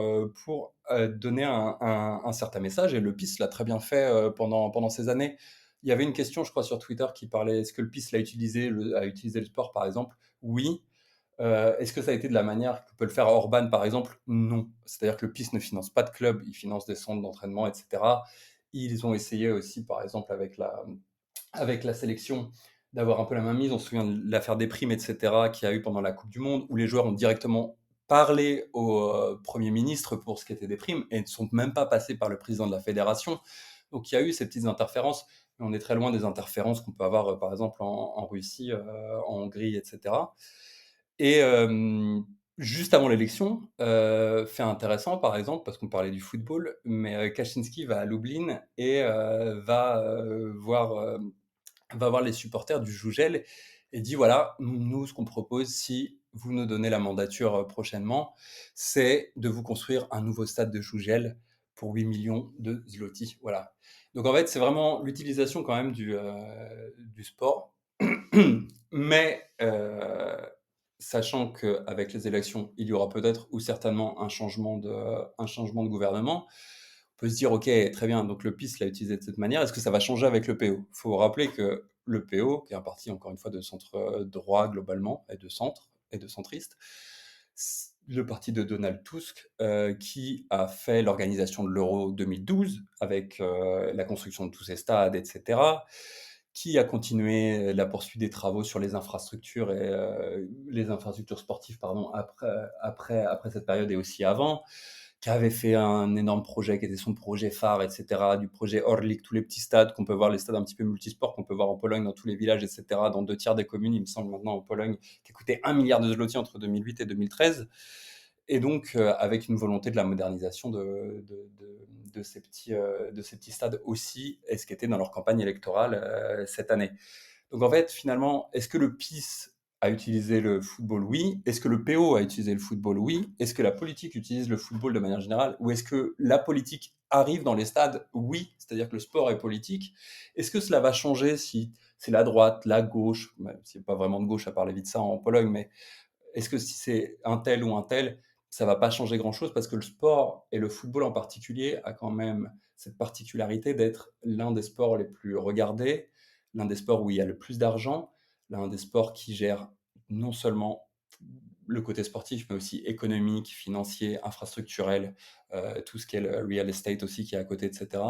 donner un certain message, et le PIS l'a très bien fait pendant ces années. Il y avait une question, je crois, sur Twitter qui parlait, est-ce que le PIS a utilisé le sport, par exemple? Oui. Est-ce que ça a été de la manière que peut le faire Orban, par exemple? Non. C'est-à-dire que le PIS ne finance pas de club, il finance des centres d'entraînement, etc. Ils ont essayé aussi, par exemple, avec la sélection, d'avoir un peu la main mise. On se souvient de l'affaire des primes, etc., qu'il y a eu pendant la Coupe du Monde, où les joueurs ont directement parlé au Premier ministre pour ce qui était des primes, et ne sont même pas passés par le président de la fédération. Donc il y a eu ces petites interférences, mais on est très loin des interférences qu'on peut avoir, par exemple, en Russie, en Hongrie, etc. Et juste avant l'élection, fait intéressant par exemple, parce qu'on parlait du football, mais Kaczynski va à Lublin et va voir les supporters du Jougel et dit voilà, nous, ce qu'on propose, si vous nous donnez la mandature prochainement, c'est de vous construire un nouveau stade de Jougel pour 8 millions de zloty. Voilà. Donc en fait, c'est vraiment l'utilisation quand même du sport. Mais sachant qu'avec les élections, il y aura peut-être ou certainement un changement de gouvernement, on peut se dire, ok, très bien, donc le PIS l'a utilisé de cette manière, est-ce que ça va changer avec le PO? Il faut rappeler que le PO, qui est un parti, encore une fois, de centre droit globalement, et de centre, et de centriste, le parti de Donald Tusk, qui a fait l'organisation de l'Euro 2012, avec la construction de tous ces stades, etc., qui a continué la poursuite des travaux sur les infrastructures et les infrastructures sportives, pardon, après cette période et aussi avant, qui avait fait un énorme projet qui était son projet phare, etc., du projet Orlik, tous les petits stades qu'on peut voir, les stades un petit peu multisports qu'on peut voir en Pologne, dans tous les villages, etc., dans 2/3 des communes, il me semble maintenant en Pologne, qui coûtait 1 milliard de zloty entre 2008 et 2013. Et donc, avec une volonté de la modernisation de ces petits stades aussi, et ce qui était dans leur campagne électorale cette année. Donc en fait, finalement, est-ce que le PIS a utilisé le football? Oui. Est-ce que le PO a utilisé le football? Oui. Est-ce que la politique utilise le football de manière générale? Ou est-ce que la politique arrive dans les stades? Oui. C'est-à-dire que le sport est politique. Est-ce que cela va changer si c'est la droite, la gauche, même s'il n'y a pas vraiment de gauche à part Lewica en Pologne, mais est-ce que si c'est un tel ou un tel, ça va pas changer grand-chose parce que le sport, et le football en particulier, a quand même cette particularité d'être l'un des sports les plus regardés, l'un des sports où il y a le plus d'argent, l'un des sports qui gère non seulement le côté sportif, mais aussi économique, financier, infrastructurel, tout ce qui est le real estate aussi qui est à côté, etc.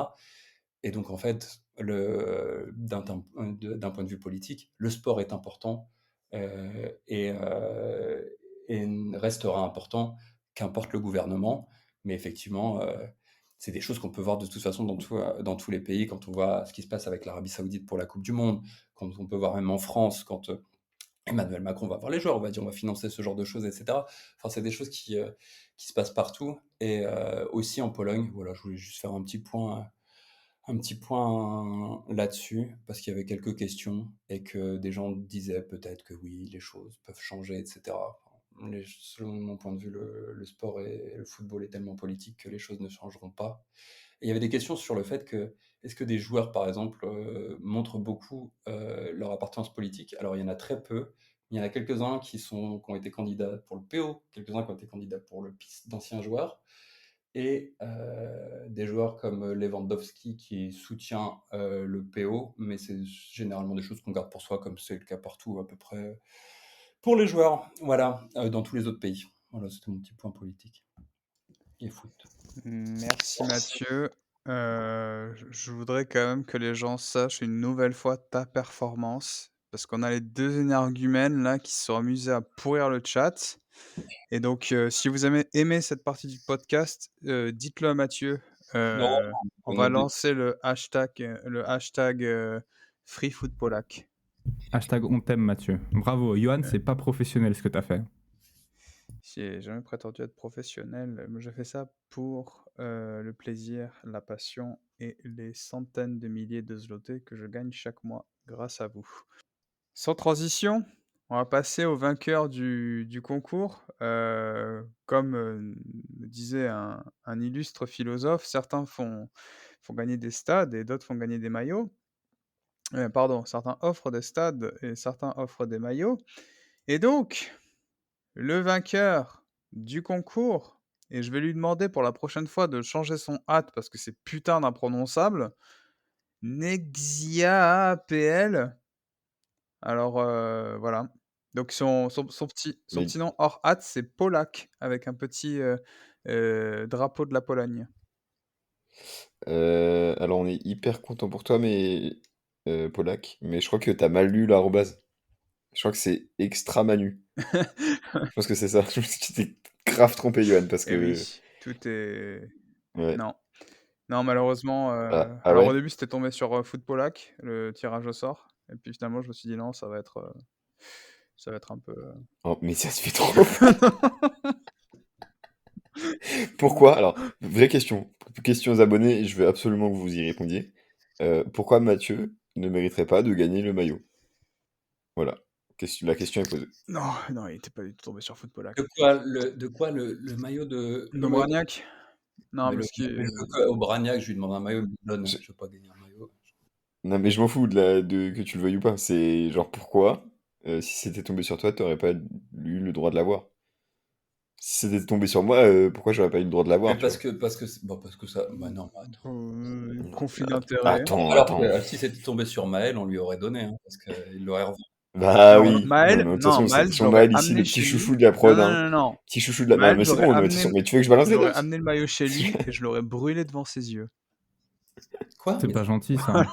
Et donc, en fait, d'un point de vue politique, le sport est important et restera important, qu'importe le gouvernement. Mais effectivement, c'est des choses qu'on peut voir de toute façon dans tous les pays, quand on voit ce qui se passe avec l'Arabie Saoudite pour la Coupe du Monde, quand on peut voir même en France, quand Emmanuel Macron va voir les joueurs, on va dire on va financer ce genre de choses, etc. Enfin, c'est des choses qui se passent partout. Et aussi en Pologne, voilà, je voulais juste faire un petit point là-dessus, parce qu'il y avait quelques questions et que des gens disaient peut-être que oui, les choses peuvent changer, etc. Selon mon point de vue, le sport et le football est tellement politique que les choses ne changeront pas. Et il y avait des questions sur le fait que, est-ce que des joueurs, par exemple, montrent beaucoup leur appartenance politique? Alors, il y en a très peu. Il y en a quelques-uns qui ont été candidats pour le PO, quelques-uns qui ont été candidats pour le PIS d'anciens joueurs, et des joueurs comme Lewandowski qui soutient le PO, mais c'est généralement des choses qu'on garde pour soi, comme c'est le cas partout à peu près pour les joueurs, voilà, dans tous les autres pays. Voilà, c'était mon petit point politique et foot. Merci Mathieu. Je voudrais quand même que les gens sachent une nouvelle fois ta performance, parce qu'on a les 2 énergumènes là qui se sont amusés à pourrir le chat. Et donc, si vous avez aimé cette partie du podcast, dites-le à Mathieu. Non, On on va a des- lancer le hashtag FreeFootPolak. Hashtag on t'aime, Mathieu. Bravo, Johan, c'est pas professionnel ce que t'as fait. j'ai jamais prétendu être professionnel. Moi, je fais ça pour le plaisir, la passion et les centaines de milliers de zlotés que je gagne chaque mois grâce à vous. Sans transition, on va passer au vainqueur du concours. Comme me disait un illustre philosophe, certains font gagner des stades et d'autres font gagner des maillots. Pardon, certains offrent des stades et certains offrent des maillots. Et donc, le vainqueur du concours, et je vais lui demander pour la prochaine fois de changer son hâte parce que c'est putain d'imprononçable, NexiaPL. Alors voilà. Donc son Mais petit nom hors hâte, c'est Polak, avec un petit drapeau de la Pologne. alors on est hyper content pour toi, mais Polak, mais je crois que t'as mal lu l'arrobase. Je crois que c'est extra Manu. Je pense que c'est ça. Je pense que tu t'es grave trompé, Johan, parce Eh que oui, tout est... ouais. Non. Non, malheureusement. Ah Alors au ouais? début, c'était tombé sur Foot Polak, le tirage au sort. Et puis finalement, je me suis dit non, ça va être un peu... Oh, mais ça se fait trop. Pourquoi? Alors, vraie question. Question aux abonnés, et je veux absolument que vous y répondiez. Pourquoi Mathieu ne mériterait pas de gagner le maillot? Voilà. La question est posée. Non, non, il était pas du tout tombé sur Foot Polak. De quoi le maillot de. Le maillot de- Dobraniak? Non, Mais parce qu'il... au Bragnac, je lui demande un maillot, il me le donne. Je- Je veux pas gagner un maillot. Non, mais je m'en fous que tu le veuilles ou pas. C'est genre pourquoi, si c'était tombé sur toi, t'aurais pas eu le droit de l'avoir? Si c'était tombé sur moi, pourquoi j'aurais pas eu le droit de Mais l'avoir, tu vois? parce que ça. Bah non, bah attends. conflit Att- d'intérêts. Attends, Alors, attends. si c'était tombé sur Maël, on lui aurait donné, hein, parce qu'il l'aurait revendu. Bah Non, oui. Non, Maël, mais de toute non, façon, Maël, je attention, l'aurais Maël ici, amené le petit chez chouchou lui. de la Non, prod, non, hein. non, non. Petit chouchou de la. Non, Maël, mais c'est j'aurais bon, mais amené, mais tu veux que je balance les j'aurais dates? amené le maillot chez lui et je l'aurais brûlé devant ses yeux. Quoi? C'est Mais pas gentil, ça.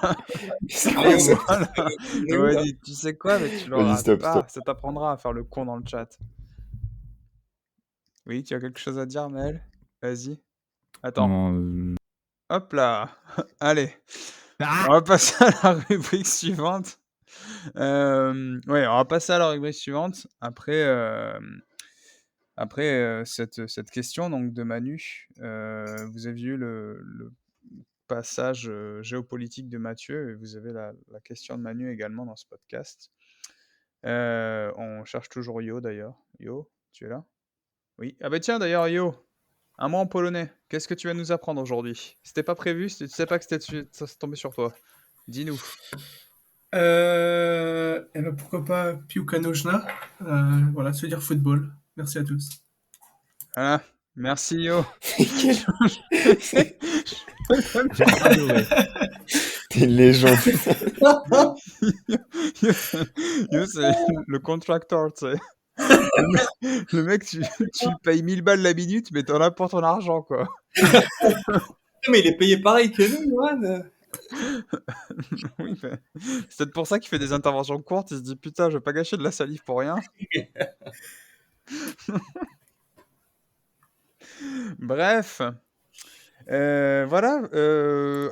C'est Maël, quoi ça? Voilà. il est où, J'aurais là dit, tu sais quoi, mais tu Vas-y, l'auras stop, pas. stop. Ça t'apprendra à faire le con dans le chat. Oui, tu as quelque chose à dire, Maël? Vas-y. Attends. Non, Hop là. Allez. Ah On va passer à la rubrique suivante. Ouais, on va passer à la rubrique suivante. Après cette question donc de Manu, vous avez eu le passage géopolitique de Mathieu et vous avez la question de Manu également dans ce podcast. On cherche toujours Yo d'ailleurs. Yo, tu es là? Oui. Ah bah tiens d'ailleurs Yo, un mot en polonais. Qu'est-ce que tu vas nous apprendre aujourd'hui? C'était pas prévu, tu sais pas que ça s'est tombé sur toi. Dis-nous. Et ben pourquoi pas piłka nożna. Voilà, ça veut dire football. Merci à tous. Voilà. Merci Yo. j'ai adoré. T'es une légende. Yo, c'est le contractor, tu sais. Le mec, tu le payes 1000 balles la minute, mais t'en as pour ton argent, quoi. Mais il est payé pareil que nous, Johan. Oui, mais c'est peut-être pour ça qu'il fait des interventions courtes. Il se dit putain, je vais pas gâcher de la salive pour rien. Bref. Voilà.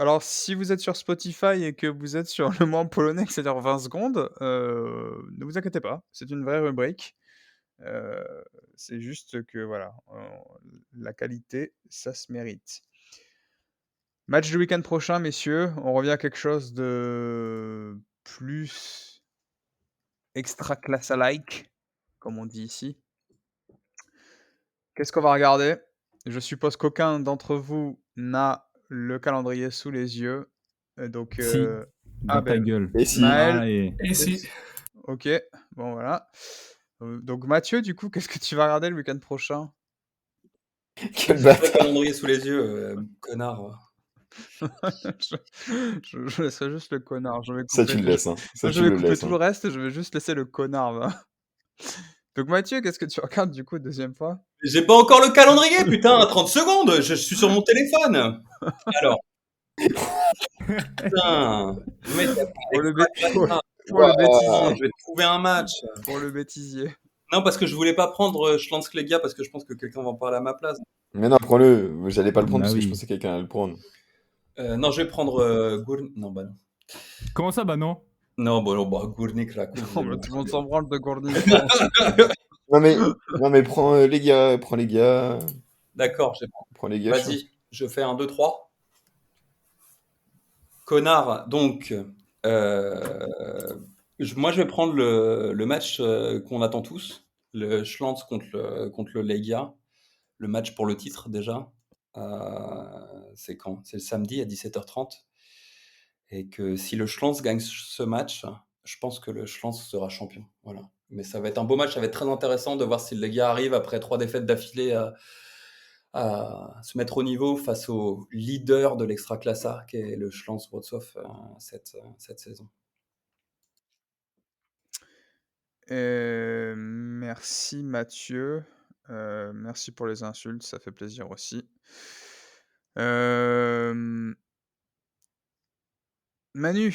Alors, si vous êtes sur Spotify et que vous êtes sur le mot en polonais, c'est-à-dire 20 secondes, ne vous inquiétez pas. C'est une vraie rubrique. C'est juste que voilà, la qualité, ça se mérite. Match du week-end prochain, messieurs. On revient à quelque chose de plus extra class-alike, comme on dit ici. Qu'est-ce qu'on va regarder? Je suppose qu'aucun d'entre vous n'a le calendrier sous les yeux. Donc, Si, dans ta gueule. Et si? Maël. Allez. Et si, Ok, bon voilà. Donc Mathieu, du coup, qu'est-ce que tu vas regarder le week-end prochain? Quel J'ai pas le bâtard. calendrier sous les yeux, connard. Je laisserai juste le connard. Je vais Ça, couper, tu le laisses, hein. Ça, je tu vais le couper laisses, tout hein. le reste, je vais juste laisser le connard. Va. Donc Mathieu, qu'est-ce que tu regardes du coup deuxième fois? J'ai pas encore le calendrier, putain, 30 secondes, je suis sur mon téléphone. Alors. Putain. Le mec, Pour le, Ouah. bêtisier. je vais trouver un match. Pour le bêtisier. Non, parce que je voulais pas prendre Schlandsklegia parce que je pense que quelqu'un va en parler à ma place. Mais non, prends-le. J'allais pas le prendre Bah parce que je oui. pensais que quelqu'un allait le prendre. Non, je vais prendre Non, bah non. Comment ça, bah non? Non, bah Gournik, là. Oh, mais tout le monde s'en branle de Gournik. Non, mais prends les gars, prends les gars, D'accord, prends les gars chauds. vas-y, je fais 1, 2, 3. Connard, donc, moi je vais prendre le match qu'on attend tous, le Schlanz contre le Legia, le match pour le titre déjà. C'est quand? C'est le samedi à 17h30. Et que si le Schlanz gagne ce match, je pense que le Schlanz sera champion. Voilà. Mais ça va être un beau match, ça va être très intéressant de voir si le Legia arrive après 3 défaites d'affilée à se mettre au niveau face au leader de l'Extraclassa, qui est le Schlanz Wrocław cette saison. Merci Mathieu. Merci pour les insultes, ça fait plaisir aussi. Manu,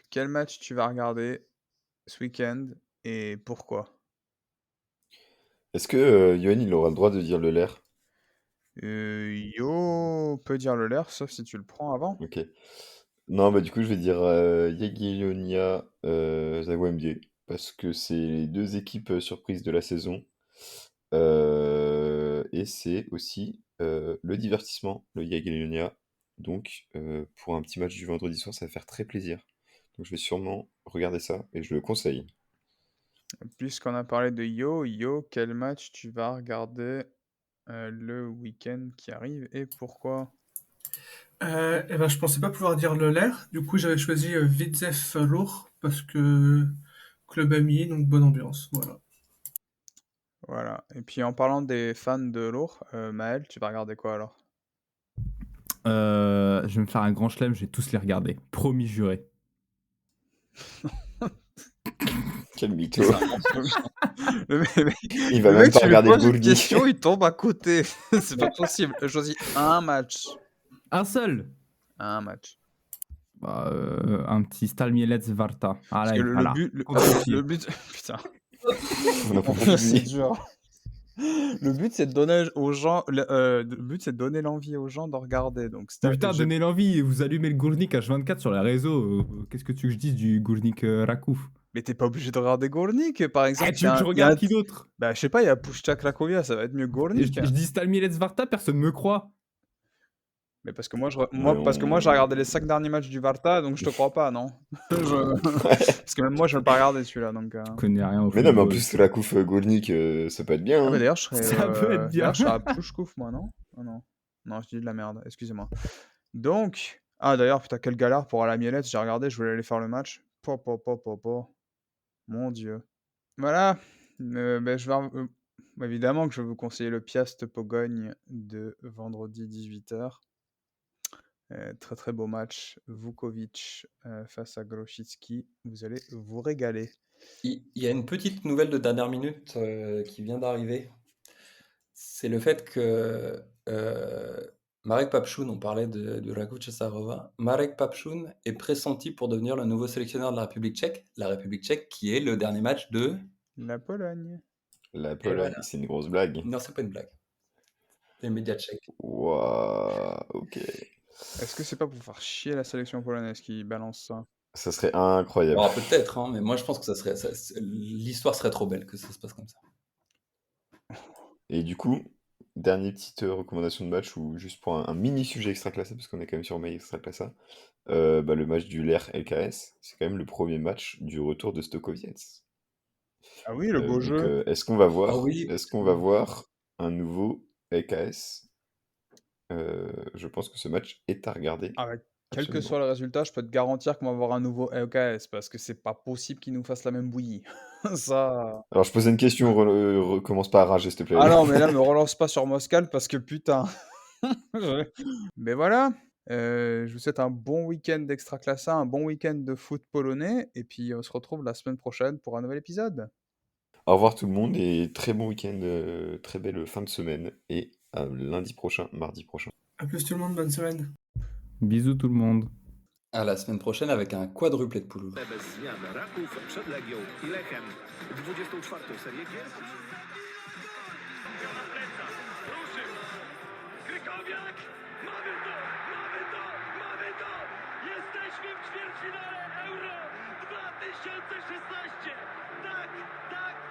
quel match tu vas regarder ce week-end et pourquoi? Est-ce que Yoann, il aura le droit de dire le l'air? Yo peut dire le leur, sauf si tu le prends avant. Ok. Non, bah du coup, je vais dire Jagiellonia Zagłębie, parce que c'est les deux équipes surprises de la saison. Et c'est aussi le divertissement, le Jagiellonia. Donc, pour un petit match du vendredi soir, ça va faire très plaisir. Donc, je vais sûrement regarder ça et je le conseille. Puisqu'on a parlé de Yo, quel match tu vas regarder le week-end qui arrive et pourquoi? Eh ben, je pensais pas pouvoir dire le l'air. Du coup, j'avais choisi Widzew Lourd parce que club ami, donc bonne ambiance. Voilà. Voilà. Et puis en parlant des fans de Lourd, Maël, tu vas regarder quoi alors? Je vais me faire un grand chelem, je vais tous les regarder. Promis juré. Quel mytho. C'est un mensonge. Il va Le même mec, pas tu lui regarder poses une Gourdi. question, il tombe à côté. C'est pas possible. Choisis un match. Un seul. Un match. Bah, un petit Stal Mielec Varta. Parce Allez, que le voilà. but, Confié. le but, putain, On a pas compris. c'est dur. Le but, c'est de donner aux gens, le but, c'est de donner l'envie aux gens de regarder. Donc, Mais putain, donnez l'envie, vous allumez le Gournik H24 sur les réseaux. Qu'est-ce que tu veux que je dise du Gournik Rakouf? mais t'es pas obligé de regarder Gornik, par exemple. Eh, tu veux que je regarde qui d'autre? Bah, je sais pas, il y a Pushcha Cracovia, ça va être mieux que Je Gornik. dis Stal Mielec Varta, personne me croit. Mais parce que moi, Ouais, parce que moi, j'ai regardé les 5 derniers matchs du Varta, donc je te crois pas, non? Ouais. Parce que même moi, je vais pas regarder celui-là, donc. Je connais rien au Mais non, mais en football. plus, la coupe Gournik, ça peut être bien. Ah, bah Hein. d'ailleurs, je serais. Ça peut être bien. D'ailleurs, je serais à Pushkouf, moi, non? Oh, non. Non, je dis de la merde, excusez-moi. Donc. Ah, d'ailleurs, putain, quelle galère pour aller à Mielec, j'ai regardé, je voulais aller faire le match. Mon Dieu. Voilà. Ben, évidemment que je vais vous conseiller le Piast Pogogne de vendredi 18h. Très très beau match. Vukovic face à Grosicki. Vous allez vous régaler. Il y a une petite nouvelle de dernière minute qui vient d'arriver. C'est le fait que Marek Papchoun, on parlait de Raku Časarova, Marek Papchoun est pressenti pour devenir le nouveau sélectionneur de la République tchèque. La République tchèque qui est le dernier match de... La Pologne. La Pologne, voilà. c'est une grosse blague. Non, c'est pas une blague. Les médias tchèques. Waouh, ok. Est-ce que c'est pas pour faire chier la sélection polonaise qui balance ça? Ça serait incroyable. Alors peut-être, hein, mais moi je pense que l'histoire serait trop belle que ça se passe comme ça. Et du coup, dernière petite recommandation de match, ou juste pour un mini sujet extraclassé, parce qu'on est quand même sur mail extraclassa, bah, le match du LER LKS, c'est quand même le premier match du retour de Stokoviec. Ah oui, le beau Donc, jeu. est-ce qu'on va voir, Ah oui. est-ce qu'on va voir un nouveau LKS? Je pense que ce match est à regarder. Ah ouais, quel que Absolument. soit le résultat, je peux te garantir qu'on va avoir un nouveau LKS parce que c'est pas possible qu'ils nous fassent la même bouillie. Ça. Alors, je posais une question, recommence pas à rager, s'il te plaît. Ah non, mais là, me relance pas sur Moscal parce que putain. Mais voilà. Je vous souhaite un bon week-end d'Extraclassa, un bon week-end de foot polonais, et puis on se retrouve la semaine prochaine pour un nouvel épisode. Au revoir tout le monde et très bon week-end, très belle fin de semaine et à lundi prochain, mardi prochain. À plus tout le monde, bonne semaine. Bisous tout le monde. À la semaine prochaine avec un quadruplé de poules. Bez zmian Raków przed Legią i Lechem. 24. serię gier. Krykowiak! Mamy to! Mamy to! Mamy to! Jesteśmy w ćwierćfinale Euro 2016! Tak! Tak!